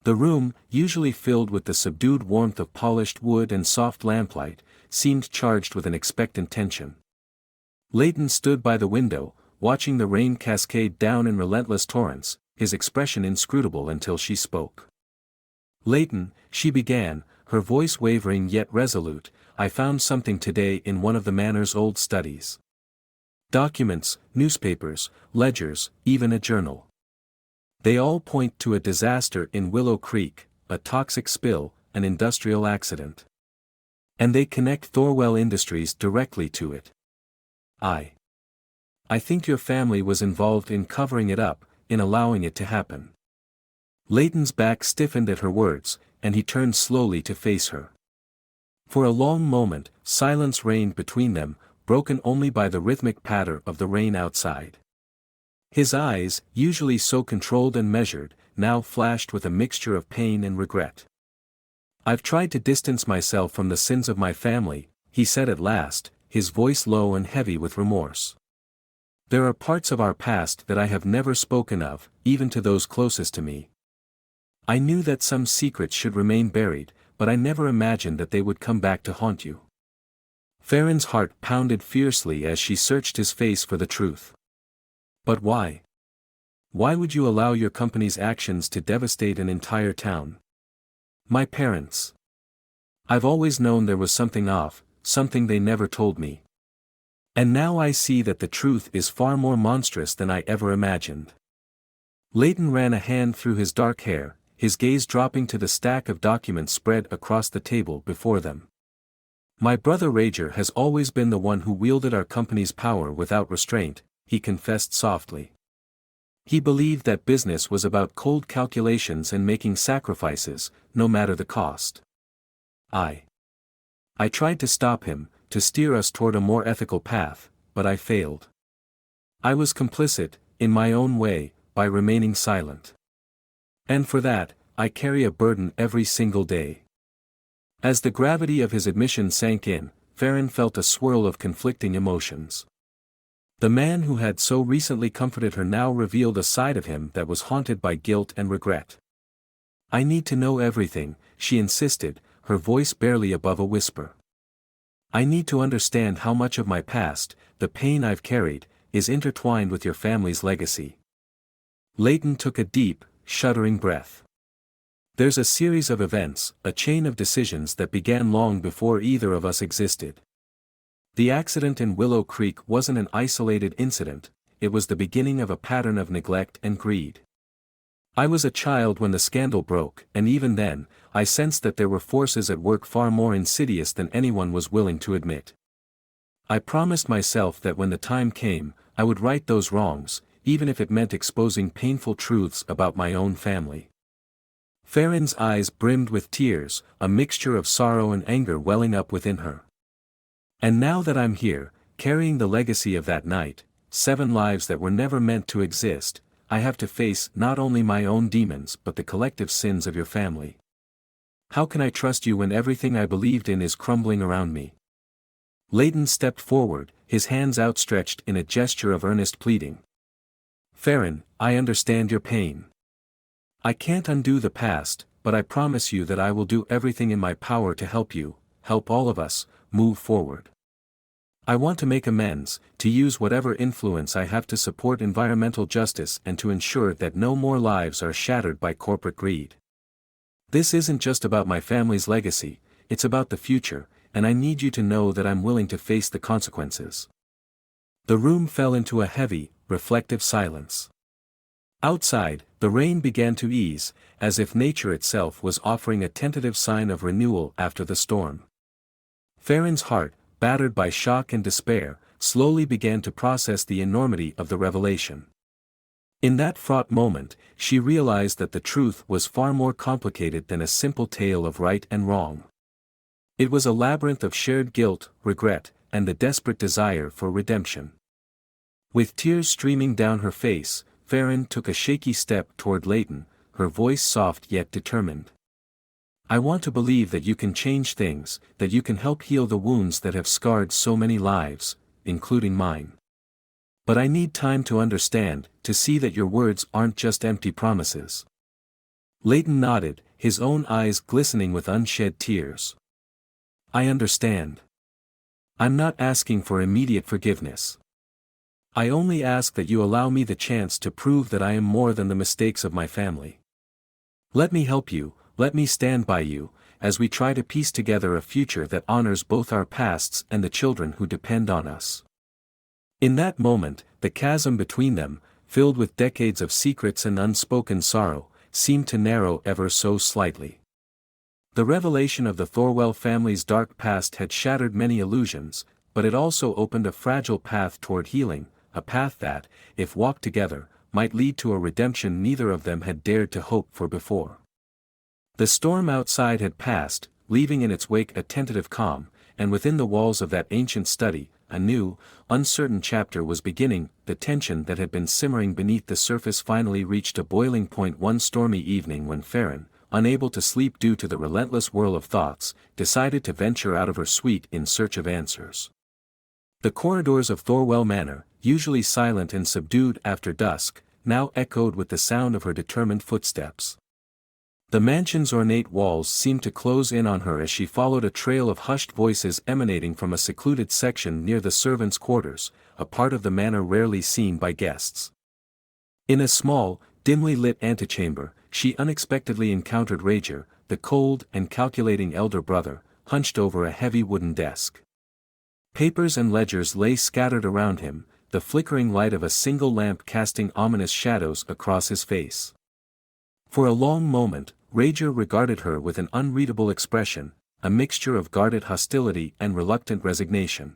The room, usually filled with the subdued warmth of polished wood and soft lamplight, seemed charged with an expectant tension. Leighton stood by the window, watching the rain cascade down in relentless torrents, his expression inscrutable until she spoke. "Leighton," she began, her voice wavering yet resolute, "I found something today in one of the Manor's old studies. Documents, newspapers, ledgers, even a journal. They all point to a disaster in Willow Creek, a toxic spill, an industrial accident. And they connect Thorell Industries directly to it. I think your family was involved in covering it up, in allowing it to happen." Leighton's back stiffened at her words, and he turned slowly to face her. For a long moment, silence reigned between them, broken only by the rhythmic patter of the rain outside. His eyes, usually so controlled and measured, now flashed with a mixture of pain and regret. "I've tried to distance myself from the sins of my family," he said at last, his voice low and heavy with remorse. "There are parts of our past that I have never spoken of, even to those closest to me. I knew that some secrets should remain buried, but I never imagined that they would come back to haunt you." Farron's heart pounded fiercely as she searched his face for the truth. "But why? Why would you allow your company's actions to devastate an entire town?" "My parents. I've always known there was something off, something they never told me. And now I see that the truth is far more monstrous than I ever imagined." Leighton ran a hand through his dark hair, his gaze dropping to the stack of documents spread across the table before them. "My brother Rager has always been the one who wielded our company's power without restraint," he confessed softly. "He believed that business was about cold calculations and making sacrifices, no matter the cost. I tried to stop him, to steer us toward a more ethical path, but I failed. I was complicit, in my own way, by remaining silent. And for that, I carry a burden every single day." As the gravity of his admission sank in, Farron felt a swirl of conflicting emotions. The man who had so recently comforted her now revealed a side of him that was haunted by guilt and regret. "I need to know everything," she insisted, her voice barely above a whisper. "I need to understand how much of my past, the pain I've carried, is intertwined with your family's legacy." Leighton took a deep, shuddering breath. "There's a series of events, a chain of decisions that began long before either of us existed. The accident in Willow Creek wasn't an isolated incident, it was the beginning of a pattern of neglect and greed. I was a child when the scandal broke, and even then, I sensed that there were forces at work far more insidious than anyone was willing to admit. I promised myself that when the time came, I would right those wrongs, even if it meant exposing painful truths about my own family." Farron's eyes brimmed with tears, a mixture of sorrow and anger welling up within her. "And now that I'm here, carrying the legacy of that night, 7 lives that were never meant to exist, I have to face not only my own demons but the collective sins of your family. How can I trust you when everything I believed in is crumbling around me?" Leighton stepped forward, his hands outstretched in a gesture of earnest pleading. "Farron, I understand your pain. I can't undo the past, but I promise you that I will do everything in my power to help you, help all of us, move forward. I want to make amends, to use whatever influence I have to support environmental justice and to ensure that no more lives are shattered by corporate greed. This isn't just about my family's legacy, it's about the future, and I need you to know that I'm willing to face the consequences." The room fell into a heavy, reflective silence. Outside, the rain began to ease, as if nature itself was offering a tentative sign of renewal after the storm. Farron's heart, battered by shock and despair, slowly began to process the enormity of the revelation. In that fraught moment, she realized that the truth was far more complicated than a simple tale of right and wrong. It was a labyrinth of shared guilt, regret, and the desperate desire for redemption. With tears streaming down her face, Farron took a shaky step toward Leighton, her voice soft yet determined. I want to believe that you can change things, that you can help heal the wounds that have scarred so many lives, including mine. But I need time to understand, to see that your words aren't just empty promises. Leighton nodded, his own eyes glistening with unshed tears. I understand. I'm not asking for immediate forgiveness. I only ask that you allow me the chance to prove that I am more than the mistakes of my family. Let me help you, let me stand by you, as we try to piece together a future that honors both our pasts and the children who depend on us. In that moment, the chasm between them, filled with decades of secrets and unspoken sorrow, seemed to narrow ever so slightly. The revelation of the Thorell family's dark past had shattered many illusions, but it also opened a fragile path toward healing, a path that, if walked together, might lead to a redemption neither of them had dared to hope for before. The storm outside had passed, leaving in its wake a tentative calm, and within the walls of that ancient study, a new, uncertain chapter was beginning. The tension that had been simmering beneath the surface finally reached a boiling point one stormy evening when Farron, unable to sleep due to the relentless whirl of thoughts, decided to venture out of her suite in search of answers. The corridors of Thorell Manor, usually silent and subdued after dusk, now echoed with the sound of her determined footsteps. The mansion's ornate walls seemed to close in on her as she followed a trail of hushed voices emanating from a secluded section near the servants' quarters, a part of the manor rarely seen by guests. In a small, dimly lit antechamber, she unexpectedly encountered Rager, the cold and calculating elder brother, hunched over a heavy wooden desk. Papers and ledgers lay scattered around him, the flickering light of a single lamp casting ominous shadows across his face. For a long moment, Rager regarded her with an unreadable expression, a mixture of guarded hostility and reluctant resignation.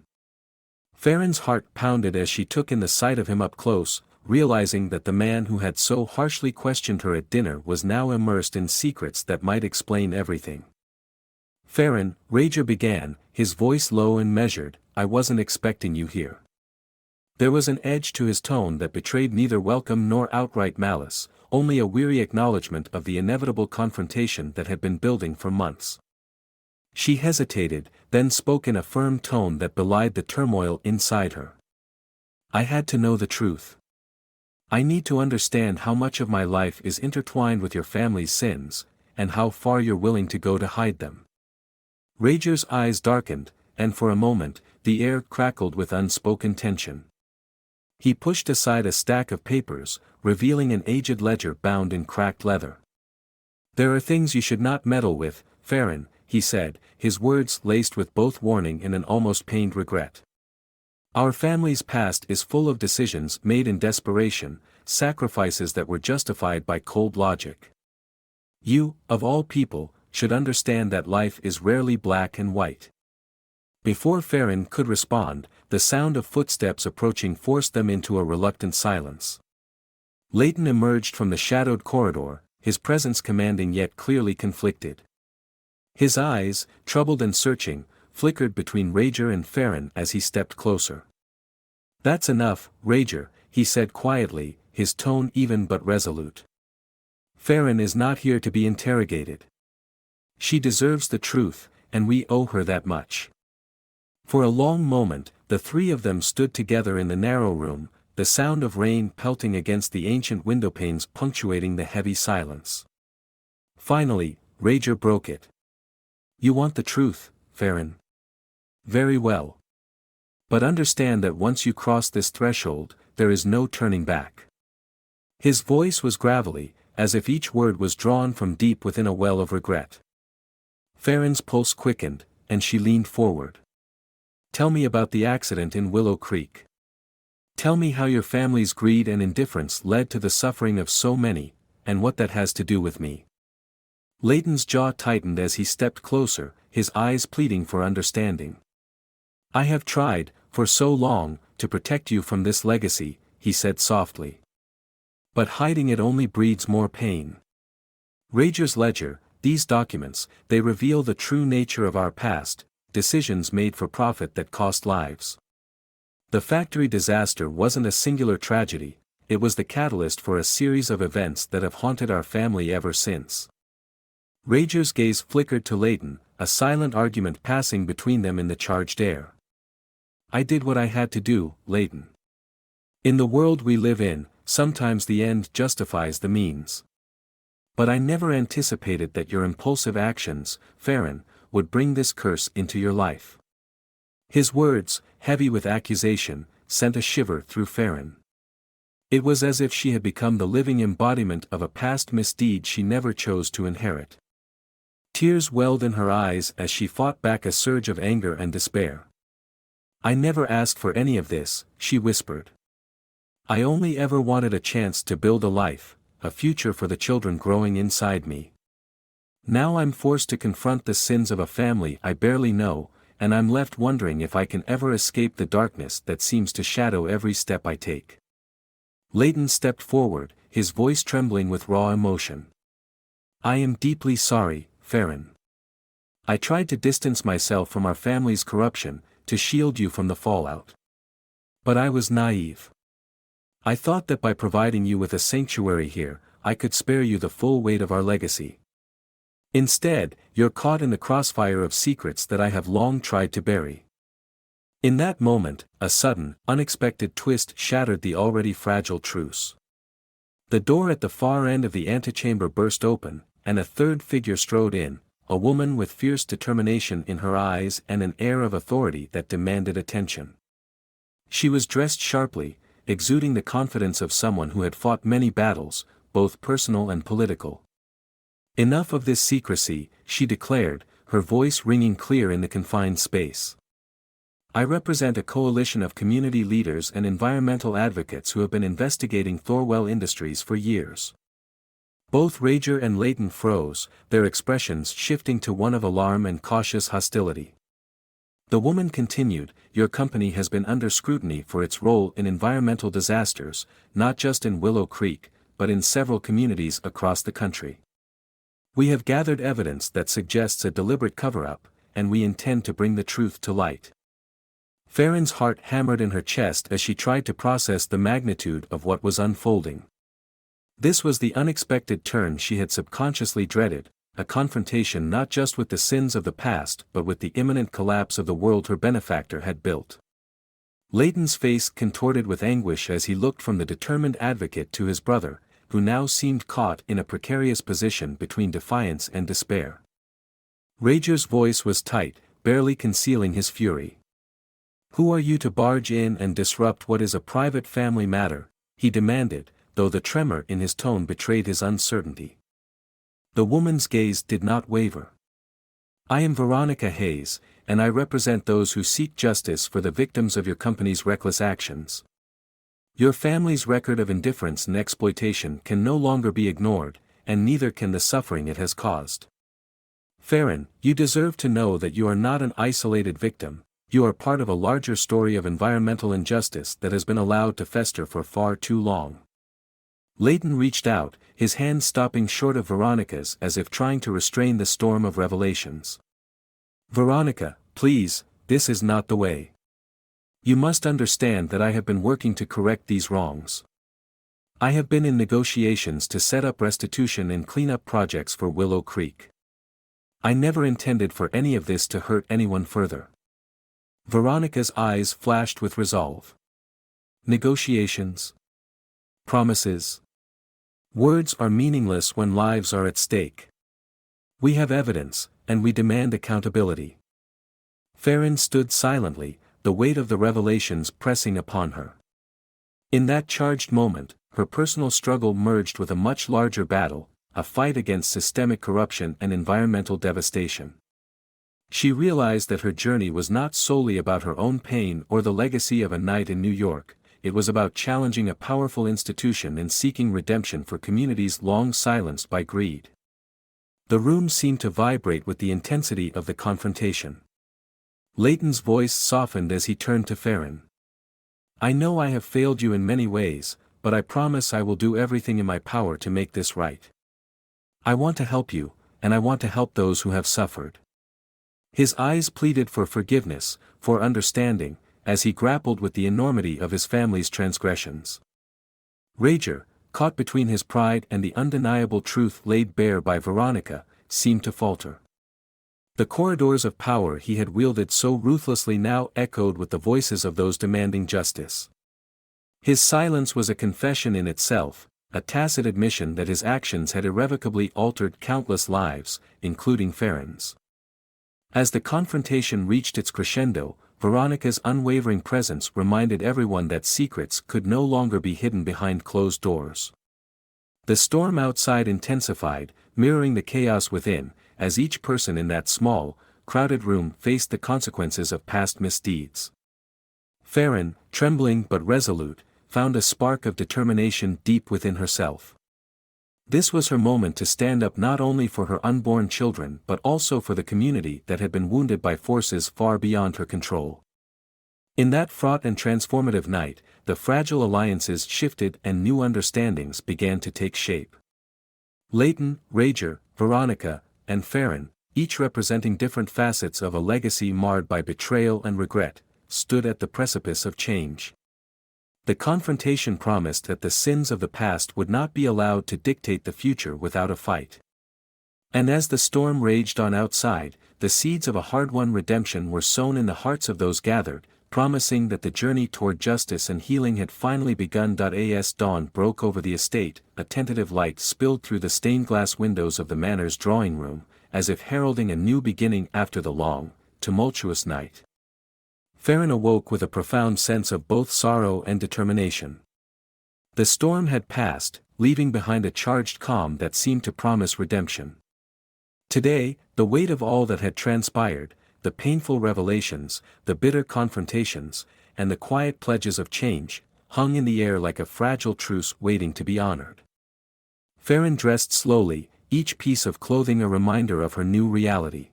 Farron's heart pounded as she took in the sight of him up close, realizing that the man who had so harshly questioned her at dinner was now immersed in secrets that might explain everything. Farron, Rager began, his voice low and measured, I wasn't expecting you here. There was an edge to his tone that betrayed neither welcome nor outright malice, only a weary acknowledgement of the inevitable confrontation that had been building for months. She hesitated, then spoke in a firm tone that belied the turmoil inside her. I had to know the truth. I need to understand how much of my life is intertwined with your family's sins, and how far you're willing to go to hide them. Rager's eyes darkened, and for a moment, the air crackled with unspoken tension. He pushed aside a stack of papers, revealing an aged ledger bound in cracked leather. There are things you should not meddle with, Farron, he said, his words laced with both warning and an almost pained regret. Our family's past is full of decisions made in desperation, sacrifices that were justified by cold logic. You, of all people, should understand that life is rarely black and white. Before Farron could respond, the sound of footsteps approaching forced them into a reluctant silence. Leighton emerged from the shadowed corridor, his presence commanding yet clearly conflicted. His eyes, troubled and searching, flickered between Rager and Farron as he stepped closer. That's enough, Rager, he said quietly, his tone even but resolute. Farron is not here to be interrogated. She deserves the truth, and we owe her that much. For a long moment, the three of them stood together in the narrow room, the sound of rain pelting against the ancient windowpanes punctuating the heavy silence. Finally, Rager broke it. You want the truth, Farron? Very well. But understand that once you cross this threshold, there is no turning back. His voice was gravelly, as if each word was drawn from deep within a well of regret. Farron's pulse quickened, and she leaned forward. Tell me about the accident in Willow Creek. Tell me how your family's greed and indifference led to the suffering of so many, and what that has to do with me. Leighton's jaw tightened as he stepped closer, his eyes pleading for understanding. I have tried, for so long, to protect you from this legacy, he said softly. But hiding it only breeds more pain. Rager's ledger, these documents, they reveal the true nature of our past, decisions made for profit that cost lives. The factory disaster wasn't a singular tragedy, it was the catalyst for a series of events that have haunted our family ever since. Rager's gaze flickered to Leighton, a silent argument passing between them in the charged air. I did what I had to do, Leighton. In the world we live in, sometimes the end justifies the means. But I never anticipated that your impulsive actions, Farron, would bring this curse into your life. His words, heavy with accusation, sent a shiver through Farron. It was as if she had become the living embodiment of a past misdeed she never chose to inherit. Tears welled in her eyes as she fought back a surge of anger and despair. I never asked for any of this, she whispered. I only ever wanted a chance to build a life, a future for the children growing inside me. Now I'm forced to confront the sins of a family I barely know, and I'm left wondering if I can ever escape the darkness that seems to shadow every step I take. Leighton stepped forward, his voice trembling with raw emotion. I am deeply sorry, Farron. I tried to distance myself from our family's corruption, to shield you from the fallout. But I was naive. I thought that by providing you with a sanctuary here, I could spare you the full weight of our legacy. Instead, you're caught in the crossfire of secrets that I have long tried to bury. In that moment, a sudden, unexpected twist shattered the already fragile truce. The door at the far end of the antechamber burst open, and a third figure strode in, a woman with fierce determination in her eyes and an air of authority that demanded attention. She was dressed sharply, exuding the confidence of someone who had fought many battles, both personal and political. Enough of this secrecy, she declared, her voice ringing clear in the confined space. I represent a coalition of community leaders and environmental advocates who have been investigating Thorell Industries for years. Both Rager and Leighton froze, their expressions shifting to one of alarm and cautious hostility. The woman continued, your company has been under scrutiny for its role in environmental disasters, not just in Willow Creek, but in several communities across the country. We have gathered evidence that suggests a deliberate cover-up, and we intend to bring the truth to light. Farron's heart hammered in her chest as she tried to process the magnitude of what was unfolding. This was the unexpected turn she had subconsciously dreaded, a confrontation not just with the sins of the past but with the imminent collapse of the world her benefactor had built. Leighton's face contorted with anguish as he looked from the determined advocate to his brother, who now seemed caught in a precarious position between defiance and despair. Rager's voice was tight, barely concealing his fury. Who are you to barge in and disrupt what is a private family matter? He demanded, though the tremor in his tone betrayed his uncertainty. The woman's gaze did not waver. I am Veronica Hayes, and I represent those who seek justice for the victims of your company's reckless actions. Your family's record of indifference and exploitation can no longer be ignored, and neither can the suffering it has caused. Farron, you deserve to know that you are not an isolated victim, you are part of a larger story of environmental injustice that has been allowed to fester for far too long. Leighton reached out, his hand stopping short of Veronica's as if trying to restrain the storm of revelations. Veronica, please, this is not the way. You must understand that I have been working to correct these wrongs. I have been in negotiations to set up restitution and cleanup projects for Willow Creek. I never intended for any of this to hurt anyone further. Veronica's eyes flashed with resolve. Negotiations? Promises? Words are meaningless when lives are at stake. We have evidence, and we demand accountability. Farron stood silently, the weight of the revelations pressing upon her. In that charged moment, her personal struggle merged with a much larger battle, a fight against systemic corruption and environmental devastation. She realized that her journey was not solely about her own pain or the legacy of a night in New York, it was about challenging a powerful institution and seeking redemption for communities long silenced by greed. The room seemed to vibrate with the intensity of the confrontation. Leighton's voice softened as he turned to Farron. I know I have failed you in many ways, but I promise I will do everything in my power to make this right. I want to help you, and I want to help those who have suffered. His eyes pleaded for forgiveness, for understanding, as he grappled with the enormity of his family's transgressions. Rager, caught between his pride and the undeniable truth laid bare by Veronica, seemed to falter. The corridors of power he had wielded so ruthlessly now echoed with the voices of those demanding justice. His silence was a confession in itself, a tacit admission that his actions had irrevocably altered countless lives, including Farron's. As the confrontation reached its crescendo, Veronica's unwavering presence reminded everyone that secrets could no longer be hidden behind closed doors. The storm outside intensified, mirroring the chaos within, as each person in that small, crowded room faced the consequences of past misdeeds. Farron, trembling but resolute, found a spark of determination deep within herself. This was her moment to stand up not only for her unborn children but also for the community that had been wounded by forces far beyond her control. In that fraught and transformative night, the fragile alliances shifted and new understandings began to take shape. Leighton, Rager, Veronica, and Farron, each representing different facets of a legacy marred by betrayal and regret, stood at the precipice of change. The confrontation promised that the sins of the past would not be allowed to dictate the future without a fight. And as the storm raged on outside, the seeds of a hard-won redemption were sown in the hearts of those gathered, promising that the journey toward justice and healing had finally begun. As dawn broke over the estate, a tentative light spilled through the stained-glass windows of the Manor's drawing room, as if heralding a new beginning after the long, tumultuous night. Farron awoke with a profound sense of both sorrow and determination. The storm had passed, leaving behind a charged calm that seemed to promise redemption. Today, the weight of all that had transpired, the painful revelations, the bitter confrontations, and the quiet pledges of change, hung in the air like a fragile truce waiting to be honored. Farron dressed slowly, each piece of clothing a reminder of her new reality.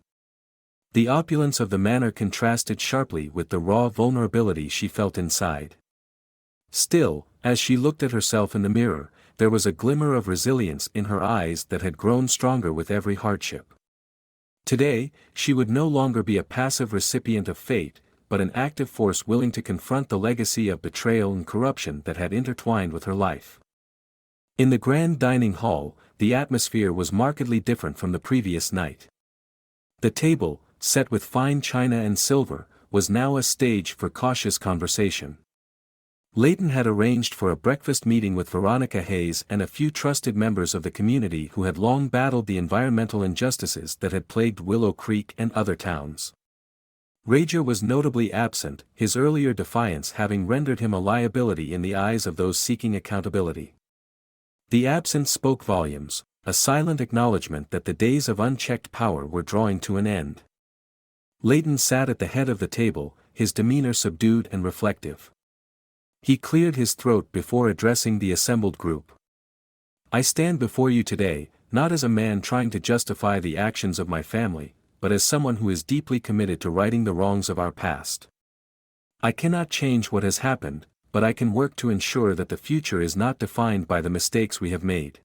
The opulence of the Manor contrasted sharply with the raw vulnerability she felt inside. Still, as she looked at herself in the mirror, there was a glimmer of resilience in her eyes that had grown stronger with every hardship. Today, she would no longer be a passive recipient of fate, but an active force willing to confront the legacy of betrayal and corruption that had intertwined with her life. In the grand dining hall, the atmosphere was markedly different from the previous night. The table, set with fine china and silver, was now a stage for cautious conversation. Leighton had arranged for a breakfast meeting with Veronica Hayes and a few trusted members of the community who had long battled the environmental injustices that had plagued Willow Creek and other towns. Rager was notably absent, his earlier defiance having rendered him a liability in the eyes of those seeking accountability. The absence spoke volumes, a silent acknowledgement that the days of unchecked power were drawing to an end. Leighton sat at the head of the table, his demeanor subdued and reflective. He cleared his throat before addressing the assembled group. I stand before you today, not as a man trying to justify the actions of my family, but as someone who is deeply committed to righting the wrongs of our past. I cannot change what has happened, but I can work to ensure that the future is not defined by the mistakes we have made.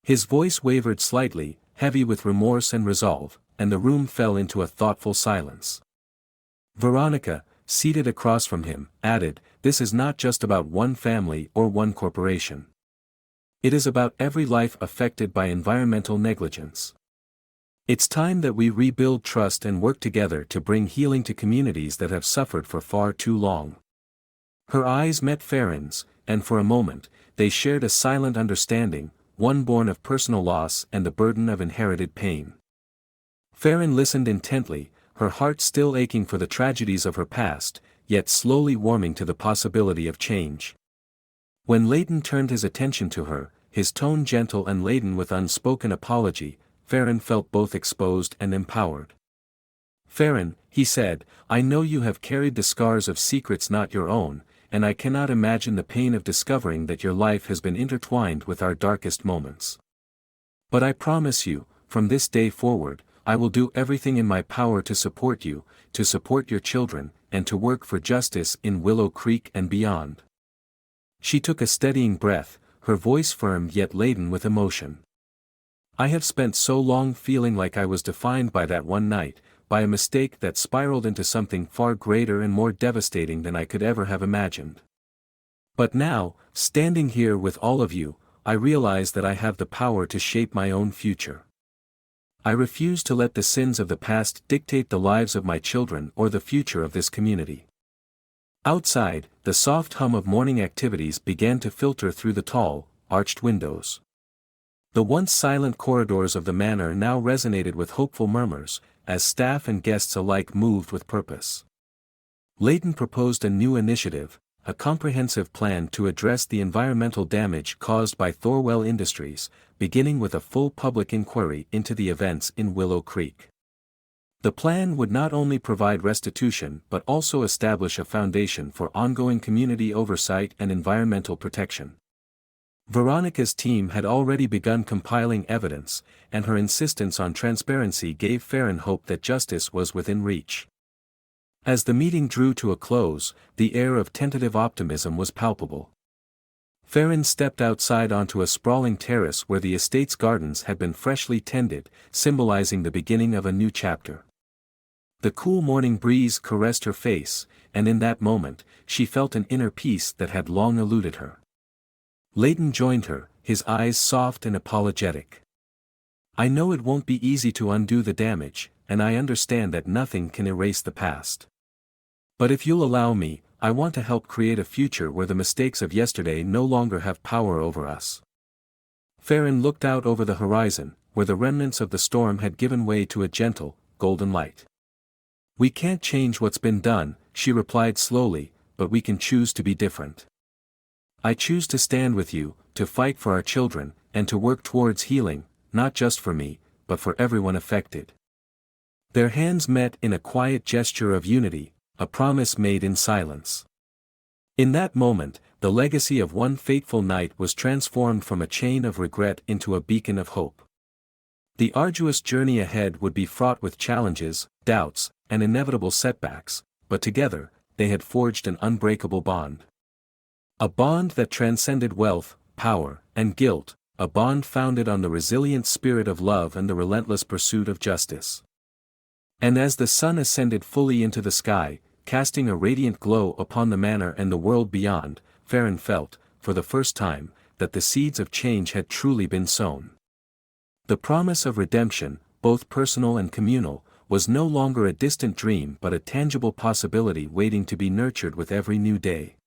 His voice wavered slightly, heavy with remorse and resolve, and the room fell into a thoughtful silence. Veronica, seated across from him, added, "This is not just about one family or one corporation. It is about every life affected by environmental negligence. It's time that we rebuild trust and work together to bring healing to communities that have suffered for far too long." Her eyes met Farron's, and for a moment, they shared a silent understanding, one born of personal loss and the burden of inherited pain. Farron listened intently, her heart still aching for the tragedies of her past, yet slowly warming to the possibility of change. When Leighton turned his attention to her, his tone gentle and laden with unspoken apology, Farron felt both exposed and empowered. "Farron," he said, "I know you have carried the scars of secrets not your own, and I cannot imagine the pain of discovering that your life has been intertwined with our darkest moments. But I promise you, from this day forward, I will do everything in my power to support you, to support your children, and to work for justice in Willow Creek and beyond." She took a steadying breath, her voice firm yet laden with emotion. "I have spent so long feeling like I was defined by that one night, by a mistake that spiraled into something far greater and more devastating than I could ever have imagined. But now, standing here with all of you, I realize that I have the power to shape my own future. I refuse to let the sins of the past dictate the lives of my children or the future of this community. Outside, the soft hum of morning activities began to filter through the tall, arched windows. The once silent corridors of the manor now resonated with hopeful murmurs, as staff and guests alike moved with purpose. Leighton proposed a new initiative, a comprehensive plan to address the environmental damage caused by Thorell Industries, beginning with a full public inquiry into the events in Willow Creek. The plan would not only provide restitution but also establish a foundation for ongoing community oversight and environmental protection. Veronica's team had already begun compiling evidence, and her insistence on transparency gave Farron hope that justice was within reach. As the meeting drew to a close, the air of tentative optimism was palpable. Farron stepped outside onto a sprawling terrace where the estate's gardens had been freshly tended, symbolizing the beginning of a new chapter. The cool morning breeze caressed her face, and in that moment, she felt an inner peace that had long eluded her. Leighton joined her, his eyes soft and apologetic. "I know it won't be easy to undo the damage, and I understand that nothing can erase the past. But if you'll allow me, I want to help create a future where the mistakes of yesterday no longer have power over us." Farron looked out over the horizon, where the remnants of the storm had given way to a gentle, golden light. "We can't change what's been done," she replied slowly, "but we can choose to be different. I choose to stand with you, to fight for our children, and to work towards healing, not just for me, but for everyone affected." Their hands met in a quiet gesture of unity, a promise made in silence. In that moment, the legacy of one fateful night was transformed from a chain of regret into a beacon of hope. The arduous journey ahead would be fraught with challenges, doubts, and inevitable setbacks, but together, they had forged an unbreakable bond. A bond that transcended wealth, power, and guilt, a bond founded on the resilient spirit of love and the relentless pursuit of justice. And as the sun ascended fully into the sky, casting a radiant glow upon the manor and the world beyond, Farron felt, for the first time, that the seeds of change had truly been sown. The promise of redemption, both personal and communal, was no longer a distant dream but a tangible possibility waiting to be nurtured with every new day.